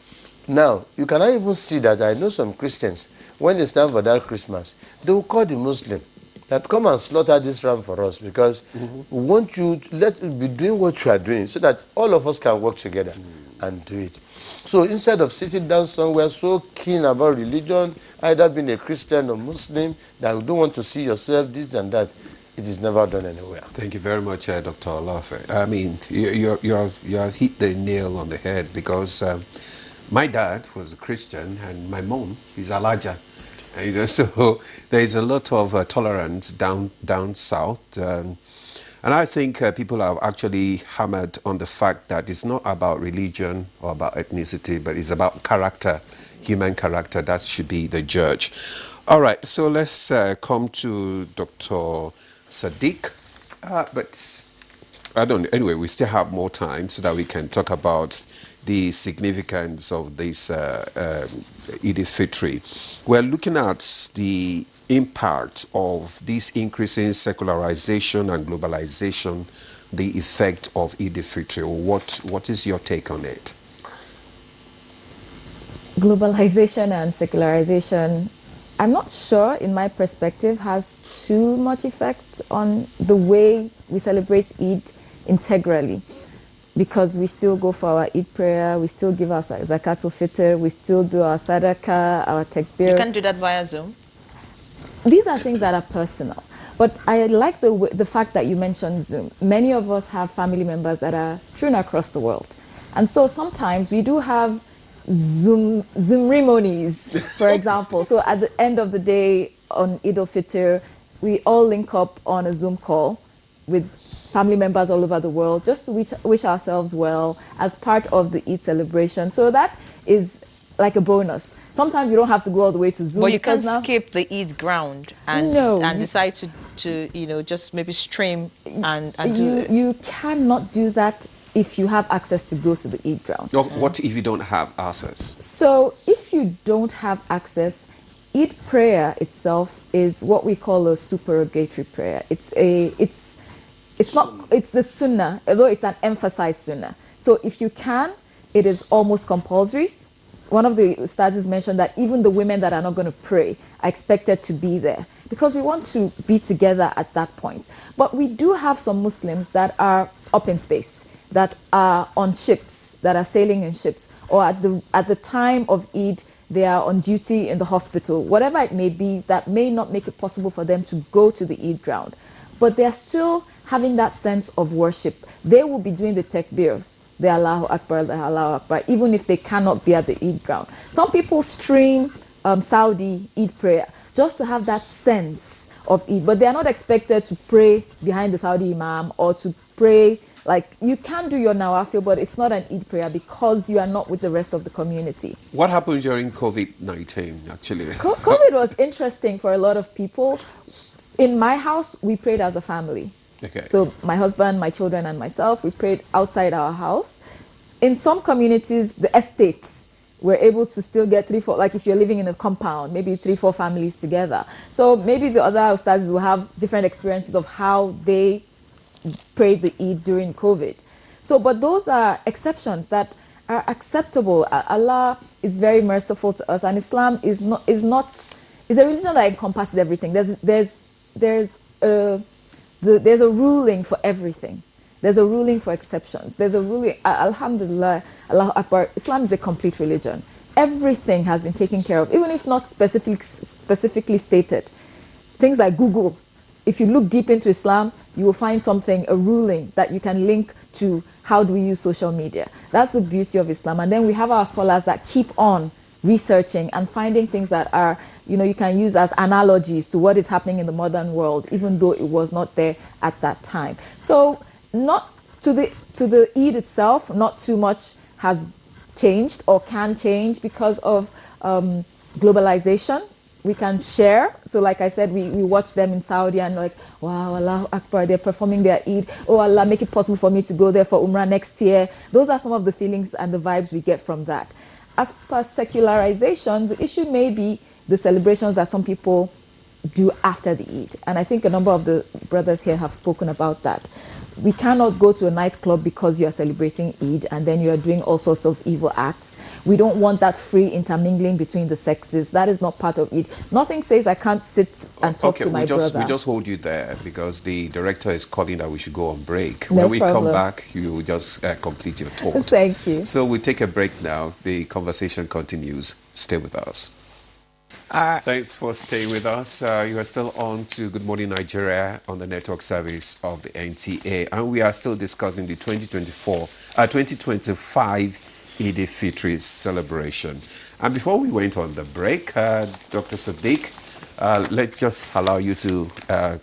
Now, you cannot even see that. I know some Christians, when it's time for that Christmas, they will call the Muslim that come and slaughter this ram for us because we want you to be doing what you are doing so that all of us can work together and do it. So instead of sitting down somewhere so keen about religion, either being a Christian or Muslim, that you don't want to see yourself, this and that, it is never done anywhere. Thank you very much, Dr. Olafe. I mean, you have hit the nail on the head because my dad was a Christian and my mom is Alaja. So there is a lot of tolerance down south. And I think people have actually hammered on the fact that it's not about religion or about ethnicity, but it's about character, human character. That should be the judge. All right, so let's come to Dr. Sadiq. But I don't know. Anyway, we still have more time so that we can talk about the significance of this Eld-El-Fitr. We're looking at the impact of this increasing secularization and globalization, the effect of Eld-El-Fitr. What is your take on it? Globalization and secularization, I'm not sure, in my perspective, has too much effect on the way we celebrate Eid integrally, because we still go for our Eid prayer, we still give our Zakat al-Fitr, we still do our Sadaqah, our Takbir. You can do that via Zoom? These are things that are personal. But I like the fact that you mentioned Zoom. Many of us have family members that are strewn across the world. And so sometimes we do have Zoom ceremonies, for example. So at the end of the day on Eld-El-Fitr, we all link up on a Zoom call with family members all over the world just to wish ourselves well as part of the Eid celebration. So that is like a bonus. Sometimes you don't have to go all the way to Zoom. But you can skip the Eid ground and decide to just maybe stream and do it. You cannot do that if you have access to go to the Eid ground. What if you don't have access? So if you don't have access, Eid prayer itself is what we call a supererogatory prayer. It's the sunnah, although it's an emphasized sunnah. So if you can, it is almost compulsory. One of the ustazis mentioned that even the women that are not going to pray are expected to be there because we want to be together at that point. But we do have some Muslims that are up in space, that are on ships, that are sailing in ships, or at the time of Eid, they are on duty in the hospital, whatever it may be, that may not make it possible for them to go to the Eid ground. But they're still having that sense of worship. They will be doing the takbirs, the Allahu Akbar, the Allahu Akbar, even if they cannot be at the Eid ground. Some people stream Saudi Eid prayer just to have that sense of Eid, but they are not expected to pray behind the Saudi Imam or to pray. Like, you can do your nawafil, but it's not an Eid prayer because you are not with the rest of the community. What happened during COVID-19, actually? COVID was interesting for a lot of people. In my house, we prayed as a family. Okay. So my husband, my children, and myself, we prayed outside our house. In some communities, the estates were able to still get 3-4, like if you're living in a compound, maybe 3-4 families together. So maybe the other ustazis will have different experiences of how they prayed the Eid during COVID. So, but those are exceptions that are acceptable. Allah is very merciful to us, and Islam is a religion that encompasses everything. There's a ruling for everything. There's a ruling for exceptions. There's a ruling. Alhamdulillah, Allahu Akbar. Islam is a complete religion. Everything has been taken care of, even if not specifically stated. Things like Google. If you look deep into Islam, you will find something, a ruling that you can link to how do we use social media. That's the beauty of Islam. And then we have our scholars that keep on researching and finding things that are, you can use as analogies to what is happening in the modern world, even though it was not there at that time. So not to the Eid itself, not too much has changed or can change because of globalization. We can share. So like I said, we watch them in Saudi and like, wow, Allahu Akbar, they're performing their Eid. Oh Allah, make it possible for me to go there for Umrah next year. Those are some of the feelings and the vibes we get from that. As per secularization, the issue may be the celebrations that some people do after the Eid. And I think a number of the brothers here have spoken about that. We cannot go to a nightclub because you are celebrating Eid and then you are doing all sorts of evil acts. We don't want that free intermingling between the sexes. That is not part of it. Nothing says I can't sit and talk to my brother. We just hold you there because the director is calling that we should go on break. No when we problem. come back, you will just complete your thought. Thank you. So we take a break now. The conversation continues. Stay with us. Thanks for staying with us. You are still on to Good Morning Nigeria on the network service of the NTA, and we are still discussing the 2025 Eid-el-Fitr celebration. And before we went on the break, Dr. Sadiq, let's just allow you to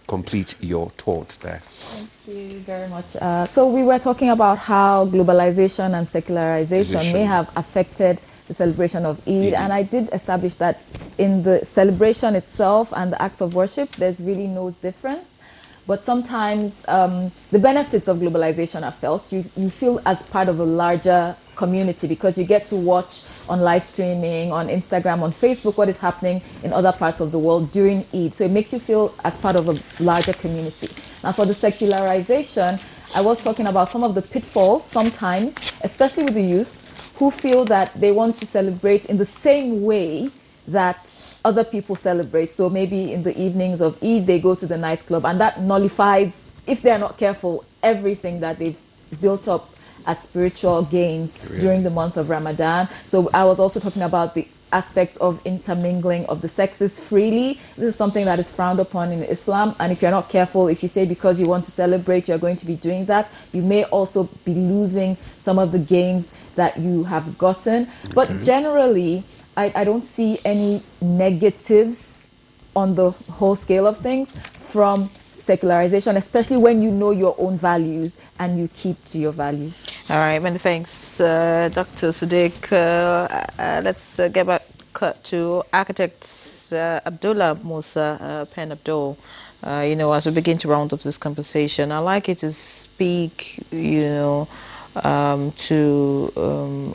complete your thoughts there. Thank you very much. So we were talking about how globalization and secularization may have affected the celebration of Eid, and I did establish that in the celebration itself and the acts of worship, there's really no difference. But sometimes the benefits of globalization are felt. You feel as part of a larger community because you get to watch on live streaming, on Instagram, on Facebook, what is happening in other parts of the world during Eid. So it makes you feel as part of a larger community. Now for the secularization, I was talking about some of the pitfalls sometimes, especially with the youth, who feel that they want to celebrate in the same way that other people celebrate. So maybe in the evenings of Eid, they go to the nightclub, and that nullifies, if they're not careful, everything that they've built up as spiritual gains during the month of Ramadan. So I was also talking about the aspects of intermingling of the sexes freely. This is something that is frowned upon in Islam, and if you're not careful, if you say because you want to celebrate, you're going to be doing that, you may also be losing some of the gains that you have gotten. But generally, I don't see any negatives on the whole scale of things from secularization, especially when you know your own values and you keep to your values. All right, many thanks, Dr. Sadiq. Let's get back to architect Abdullah Musa Pen Abdul. As we begin to round up this conversation, I'd like you to speak, to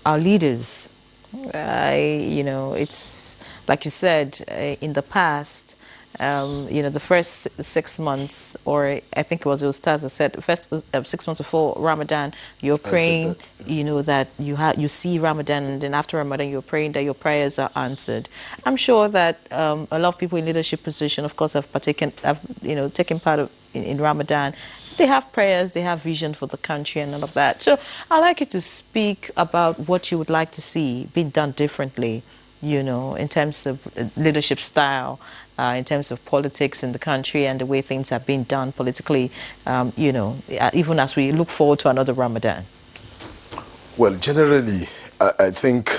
our leaders. It's like you said, in the past, the first 6 months, or I think it was your stars that said, the first 6 months before Ramadan, you're praying, that you see Ramadan, and then after Ramadan, you're praying that your prayers are answered. I'm sure that a lot of people in leadership position, of course, have taken part of in Ramadan. They have prayers, they have vision for the country and all of that. So I'd like you to speak about what you would like to see being done differently, in terms of leadership style, in terms of politics in the country and the way things are being done politically, even as we look forward to another Ramadan. Well, generally, I think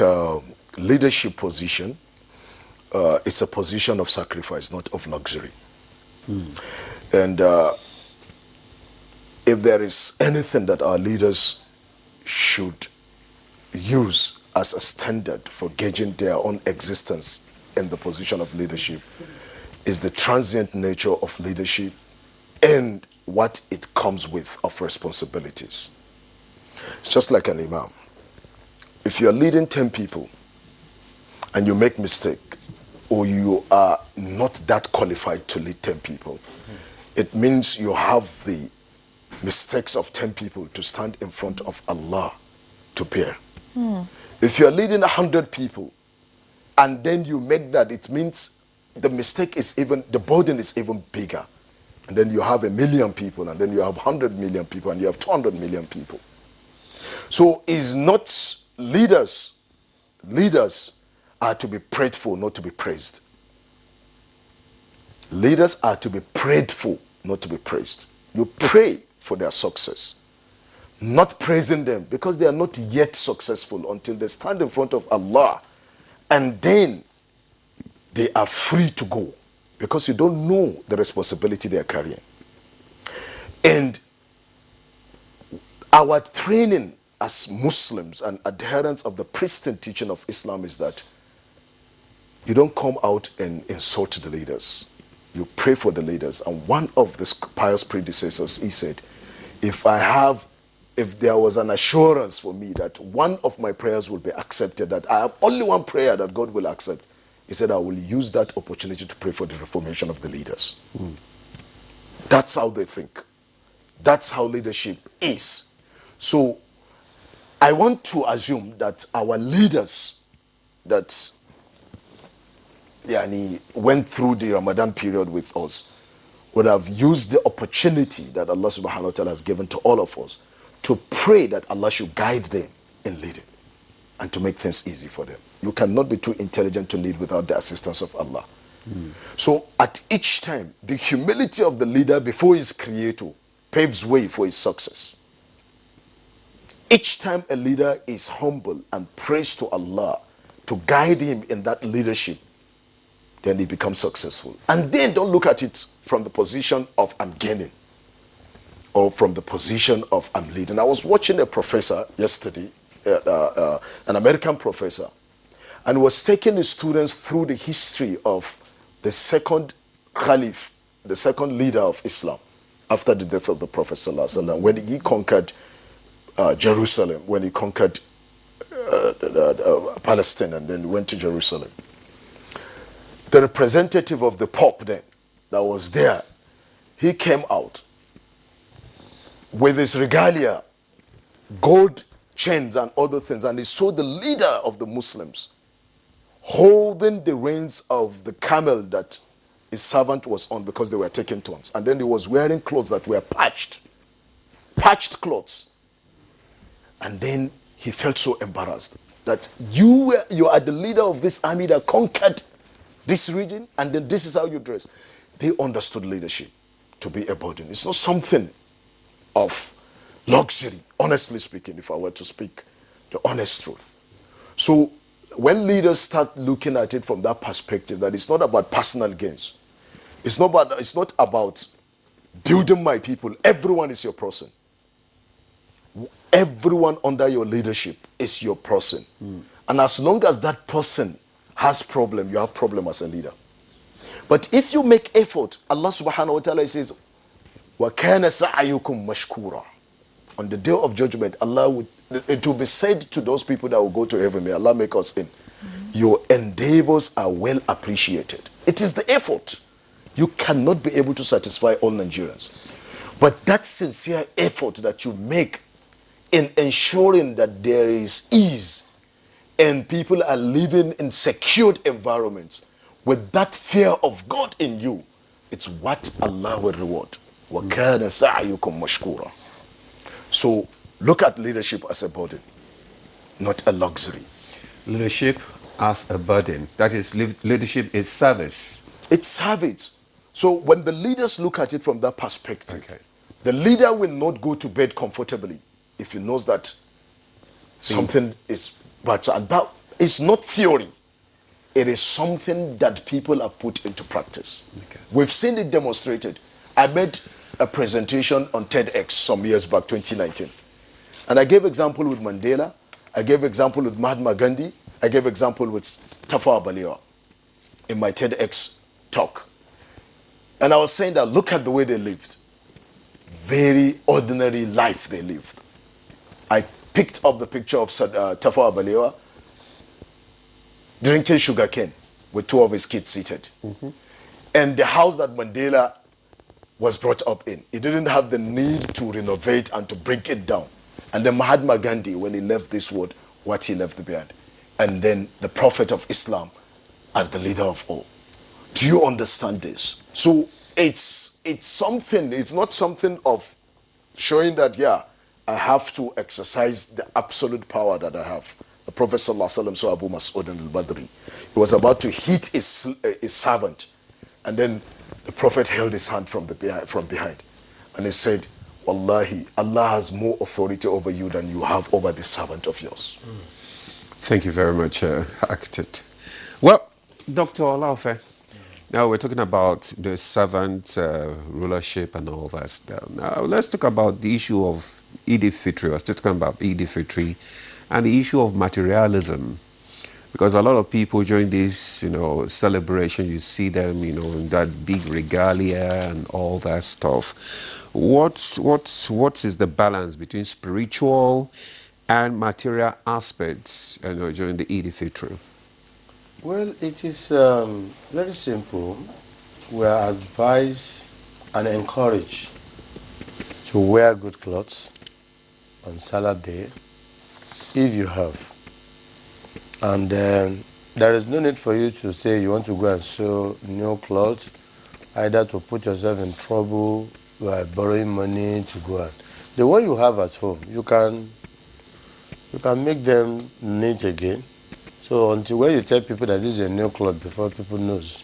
leadership position, it's a position of sacrifice, not of luxury. And if there is anything that our leaders should use as a standard for gauging their own existence in the position of leadership, is the transient nature of leadership and what it comes with of responsibilities. It's just like an imam. If you're leading 10 people and you make mistake, or you are not that qualified to lead 10 people, it means you have the mistakes of 10 people to stand in front of Allah to bear. If you're leading 100 people and then you make that, it means the mistake is the burden is even bigger. And then you have 1 million people, and then you have 100 million people, and you have 200 million people. So it's not leaders are to be prayed for, not to be praised. Leaders are to be prayed for, not to be praised. You pray for their success, not praising them because they are not yet successful until they stand in front of Allah, and then they are free to go because you don't know the responsibility they are carrying. And our training as Muslims and adherents of the pristine teaching of Islam is that you don't come out and insult the leaders. You pray for the leaders. And one of the pious predecessors, he said, if there was an assurance for me that one of my prayers will be accepted, that I have only one prayer that God will accept, he said, I will use that opportunity to pray for the reformation of the leaders. That's how they think. That's how leadership is. So I want to assume that our leaders that went through the Ramadan period with us would have used the opportunity that Allah subhanahu wa ta'ala has given to all of us to pray that Allah should guide them in leading and to make things easy for them. You cannot be too intelligent to lead without the assistance of Allah. So at each time, the humility of the leader before his creator paves way for his success. Each time a leader is humble and prays to Allah to guide him in that leadership, then he becomes successful. And then don't look at it from the position of I'm gaining or from the position of I'm leading. I was watching a professor yesterday, an American professor, and was taking the students through the history of the second Caliph, the second leader of Islam after the death of the Prophet ﷺ, when he conquered Jerusalem, when he conquered Palestine and then went to Jerusalem. The representative of the Pope then that was there, he came out with his regalia, gold chains and other things, and he saw the leader of the Muslims holding the reins of the camel that his servant was on because they were taking turns. And then he was wearing clothes that were patched clothes. And then he felt so embarrassed that you are the leader of this army that conquered this region, and then this is how you dress. They understood leadership to be a burden. It's not something of luxury, honestly speaking, if I were to speak the honest truth. So when leaders start looking at it from that perspective, that it's not about personal gains. It's not about building my people. Everyone is your person. Everyone under your leadership is your person. And as long as that person has problem, you have problem as a leader. But if you make effort, Allah subhanahu wa ta'ala says, وَكَانَ سَعْيُكُمْ مَشْكُورًا. On the day of judgment, it will be said to those people that will go to heaven, may Allah make us in. Your endeavors are well appreciated. It is the effort. You cannot be able to satisfy all Nigerians. But that sincere effort that you make in ensuring that there is ease and people are living in secured environments with that fear of God in you, it's what Allah will reward. وَكَانَ سَعْيُكُمْ مَشْكُورًا. So look at leadership as a burden, not a luxury. Leadership as a burden. That is, leadership is service. It's service. So when the leaders look at it from that perspective, the leader will not go to bed comfortably if he knows that something is bad. And that is not theory. It is something that people have put into practice. We've seen it demonstrated. I made a presentation on TEDx some years back, 2019. And I gave example with Mandela. I gave example with Mahatma Gandhi. I gave example with Tafawa Balewa in my TEDx talk. And I was saying that look at the way they lived. Very ordinary life they lived. I picked up the picture of Tafawa Balewa drinking sugarcane with two of his kids seated. And the house that Mandela was brought up in, he didn't have the need to renovate and to break it down. And then Mahatma Gandhi, when he left this world, what he left behind. And then the Prophet of Islam as the leader of all. Do you understand this? So it's something, it's not something of showing that, yeah, I have to exercise the absolute power that I have. The Prophet ﷺ saw Abu Mas'ud al-Badri. He was about to hit his servant. And then the Prophet held his hand from behind. And he said, Wallahi, Allah has more authority over you than you have over this servant of yours. Thank you very much, Architect. Well, Dr. Olaofe, now we're talking about the servant rulership and all that stuff. Now let's talk about the issue of Eld-El-Fitr. I was just talking about Eld-El-Fitr and the issue of materialism. Because a lot of people during this, celebration, you see them, in that big regalia and all that stuff. What is the balance between spiritual and material aspects, during the Eld-El-Fitr? Well, it is very simple. We are advised and encouraged to wear good clothes on Salah day, if you have. And then there is no need for you to say you want to go and sew new clothes, either to put yourself in trouble by borrowing money to go and. The one you have at home, you can make them neat again. So until when you tell people that this is a new cloth before people knows.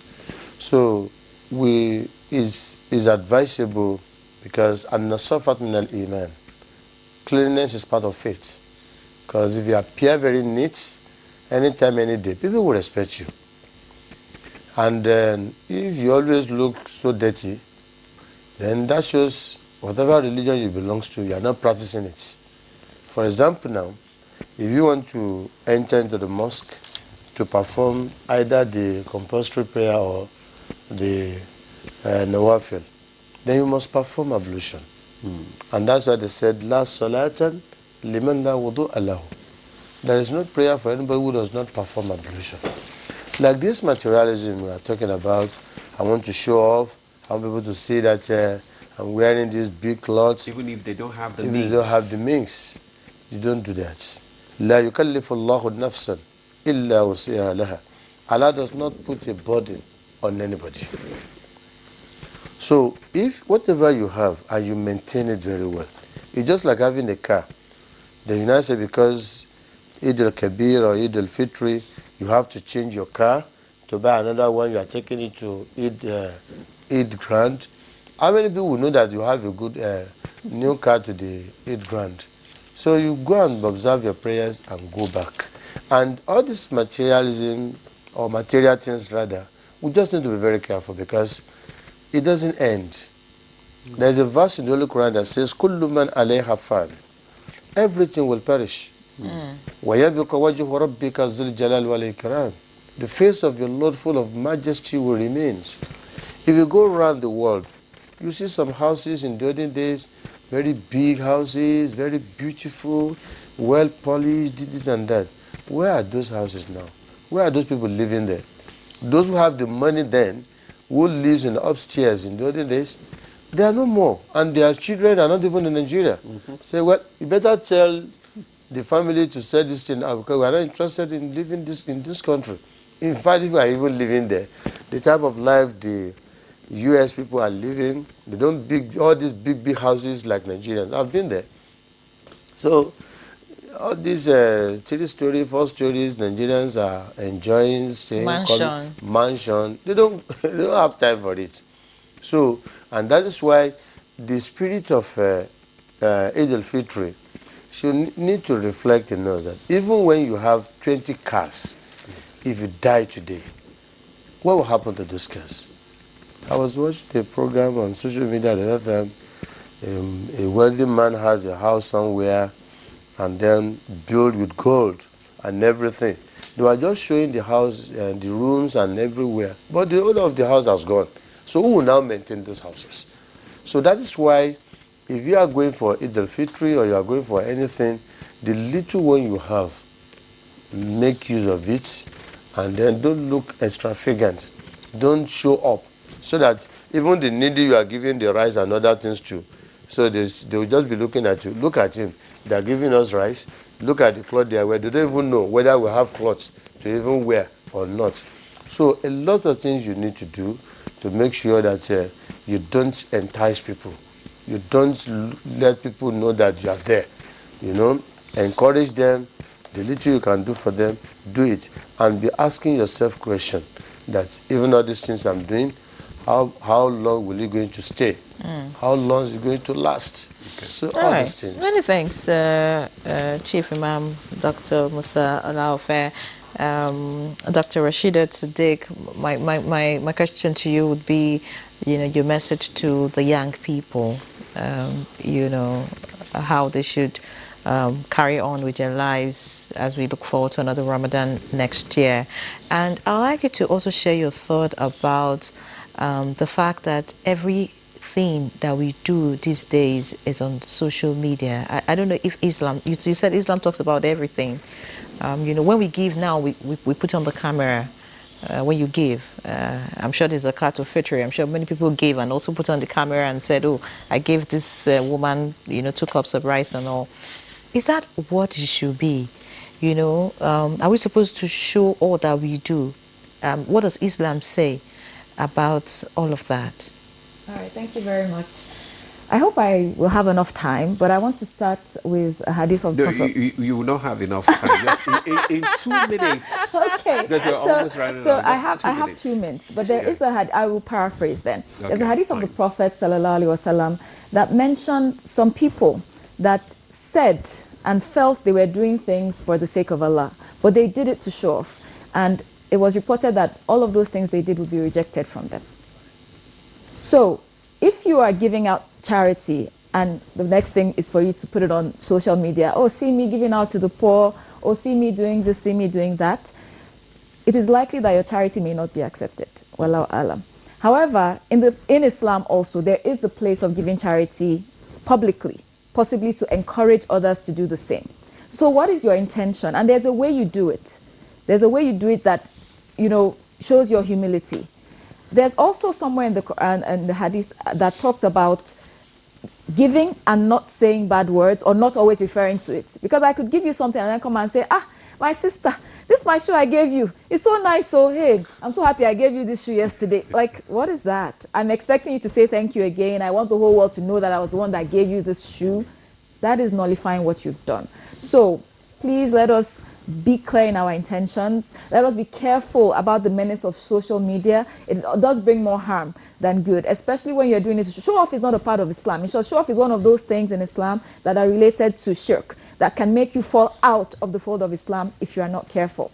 So is advisable because an-nasafat min al-iman. Cleanliness is part of faith. Because if you appear very neat, anytime, any day, people will respect you. And then if you always look so dirty, then that shows whatever religion you belong to, you are not practicing it. For example now, if you want to enter into the mosque to perform either the compulsory prayer or the nawafil, then you must perform ablution. And that's why they said, La salatan liman la wudu'a lahu. There is no prayer for anybody who does not perform ablution. Like this materialism we are talking about, I want to show off, I want people to see that I'm wearing these big clothes. Even if they don't have the Even means. if they don't have the means, you don't do that. لا يكلف الله نفسا إلا وسعها لها. Allah does not put a burden on anybody. So if whatever you have and you maintain it very well, it's just like having a car. The United States, because Eld-El-Kabir or Eld-El-Fitr, you have to change your car to buy another one. You are taking it to Eid Grand. How many people know that you have a good new car to the Eid Grand? So you go and observe your prayers and go back. And all this materialism, or material things rather, we just need to be very careful because it doesn't end. There's a verse in the Holy Quran that says, Kullu man alayha fan. Everything will perish. وَيَبْقَ وَجْهُ رَبِّكَ ذُو الْجَلَالِ وَالْإِكْرَامِ. The face of your Lord full of majesty will remain. If you go around the world, you see some houses in the olden days, very big houses, very beautiful, well polished, this and that. Where are those houses now? Where are those people living there? Those who have the money then, who lives in the upstairs in the olden days, they are no more. And their children are not even in Nigeria. Say, well, you better tell the family to sell this thing out because we are not interested in living in this country. In fact, if we are even living there, the type of life the US people are living, they don't all these big houses like Nigerians. I've been there. So all these 3-story, 4 stories, Nigerians are enjoying staying mansion. They don't have time for it. So, and that is why the spirit of Eld-El-Fitr should need to reflect in us that even when you have 20 cars, if you die today, what will happen to those cars? I was watching a program on social media the other time. A wealthy man has a house somewhere and then built with gold and everything. They were just showing the house and the rooms and everywhere, but the owner of the house has gone. So who will now maintain those houses? So that is why if you are going for Eld-El-Fitr or you are going for anything, the little one you have, make use of it and then don't look extravagant. Don't show up so that even the needy you are giving the rice and other things to, so they will just be looking at you. Look at him. They are giving us rice. Look at the clothes they are wearing. They don't even know whether we have clothes to even wear or not. So a lot of things you need to do to make sure that you don't entice people. You don't let people know that you are there. You know, encourage them. The little you can do for them, do it. And be asking yourself question that even all these things I'm doing, how long will it going to stay? How long is it going to last? Okay. So all these things. Many thanks, Chief Imam Dr. Musa Eld-El-Fitr. Dr. Rashida Sadiq, my question to you would be, your message to the young people, how they should carry on with their lives as we look forward to another Ramadan next year. And I'd like you to also share your thought about the fact that everything that we do these days is on social media. I don't know if Islam, you said Islam talks about everything. When we give now, we put on the camera when you give. I'm sure there's a zakat fitr. I'm sure many people gave and also put on the camera and said, oh, I gave this woman, 2 cups of rice and all. Is that what it should be? You know, are we supposed to show all that we do? What does Islam say about all of that? All right, thank you very much. I hope I will have enough time, but I want to start with a hadith of the No, Prophet. you will not have enough time. Just in 2 minutes. Okay. Because you're almost running So out. I Just have 2 minutes, but there is a hadith. I will paraphrase then. There's a Okay, hadith fine. of the Prophet sallallahu alaihi wasallam that mentioned some people that said and felt they were doing things for the sake of Allah, but they did it to show off, and it was reported that all of those things they did would be rejected from them. So if you are giving out charity and the next thing is for you to put it on social media, oh, see me giving out to the poor, or see me doing this, see me doing that, it is likely that your charity may not be accepted. Wallahu alam. However, in Islam also, there is the place of giving charity publicly, possibly to encourage others to do the same. So what is your intention? And there's a way you do it. There's a way you do it that, you know, shows your humility. There's also somewhere in the Quran and the Hadith that talks about giving and not saying bad words, or not always referring to it. Because I could give you something and then come and say, my sister, this is my shoe I gave you. It's so nice. So, hey, I'm so happy I gave you this shoe yesterday. Like, what is that? I'm expecting you to say thank you again. I want the whole world to know that I was the one that gave you this shoe. That is nullifying what you've done. So, please let us be clear in our intentions. Let us be careful about the menace of social media. It does bring more harm than good, especially when you're doing it. Show off is not a part of Islam. Show off is one of those things in Islam that are related to shirk, that can make you fall out of the fold of Islam if you are not careful.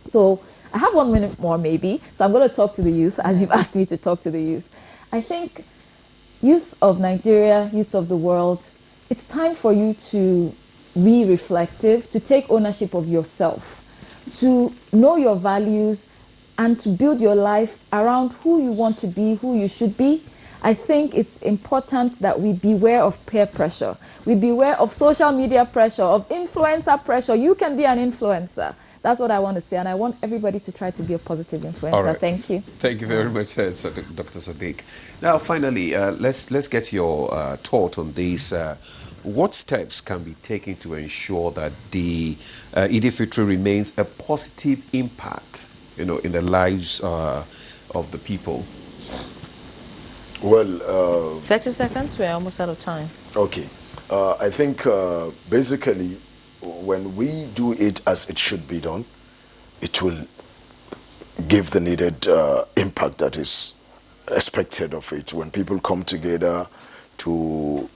So I have 1 minute more maybe, so I'm going to talk to the youth as you've asked me to talk to the youth. I think youth of Nigeria, youth of the world, it's time for you to be reflective, to take ownership of yourself, to know your values, and to build your life around who you want to be, who you should be. I think it's important that we beware of peer pressure. We beware of social media pressure, of influencer pressure. You can be an influencer. That's what I want to say, and I want everybody to try to be a positive influencer. All right. Thank you. Thank you very much, Dr. Sadiq. Now, finally, let's get your thought on this. What steps can be taken to ensure that the Eld-El-Fitr remains a positive impact, in the lives of the people? Well, 30 seconds, we're almost out of time. okay. I think basically when we do it as it should be done, it will give the needed impact that is expected of it. When people come together to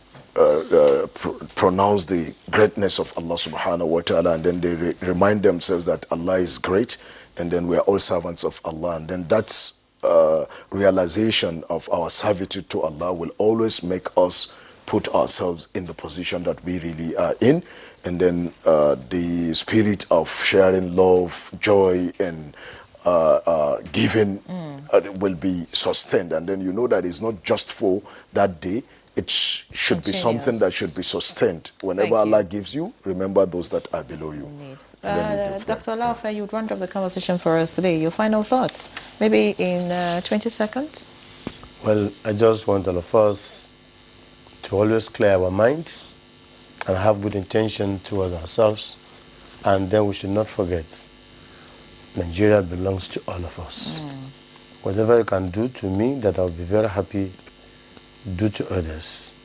pronounce the greatness of Allah subhanahu wa ta'ala, and then they remind themselves that Allah is great, and then we are all servants of Allah, and then that's realization of our servitude to Allah will always make us put ourselves in the position that we really are in, and then the spirit of sharing love, joy, and giving will be sustained. And then you know that it's not just for that day, it should be something that should be sustained. Whenever Allah gives you, remember those that are below you. Dr. Eld-El-Fitr, you'd round up the conversation for us today. Your final thoughts, maybe in 20 seconds? Well, I just want all of us to always clear our mind and have good intention towards ourselves. And then we should not forget, Nigeria belongs to all of us. Whatever you can do to me, that I'll be very happy, do to others.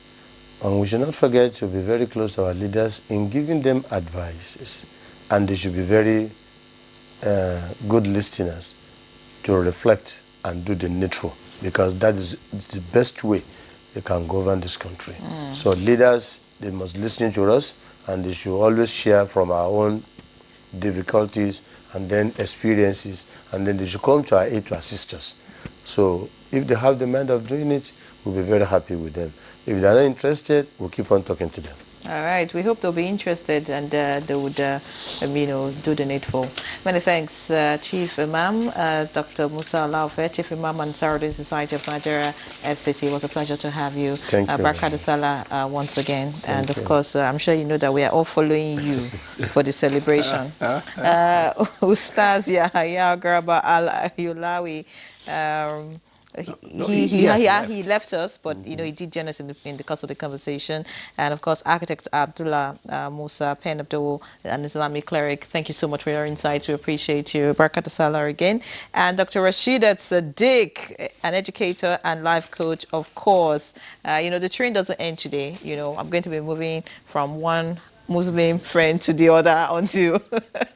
And we should not forget to be very close to our leaders in giving them advices. And they should be very good listeners to reflect and do the needful, because that is the best way they can govern this country. So leaders, they must listen to us, and they should always share from our own difficulties and then experiences, and then they should come to our aid to assist us. So if they have the mind of doing it, we'll be very happy with them. If they're not interested, we'll keep on talking to them. All right. We hope they'll be interested and they would, do the needful. Many thanks, Chief Imam, Dr. Musa Eld-El-Fitr, Chief Imam and Saruddin Society of Nigeria, FCT. It was a pleasure to have you. Thank you. Barka Salah once again. Thank and, you. of course, I'm sure you know that we are all following you for the celebration. Ustaz Yahya Garba Al-Yulawi, He left us, but you know, he did join us in the course of the conversation. And of course, architect Abdullah Musa Pen Abdul, an Islamic cleric. Thank you so much for your insights. We appreciate you. Barakat Salah again. And Dr. Rasheedat Sadiq, an educator and life coach, of course. You know, the train doesn't end today. You know, I'm going to be moving from one Muslim friend to the other until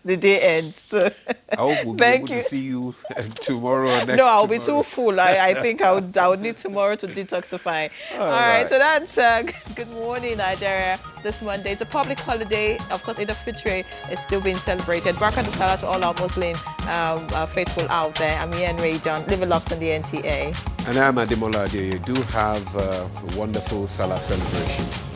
the day ends. So, I hope we'll be able to see you tomorrow or next. No, I'll be tomorrow. too full. I think I would need tomorrow to detoxify. All right, so that's good morning, Nigeria. This Monday, it's a public holiday. Of course, Eld-El-Fitr is still being celebrated. Barakat Salah to all our Muslim faithful out there. I'm Ian Ray John. Live it locked on the NTA. And I'm Ademola Adeoye. Do have a wonderful Salah celebration.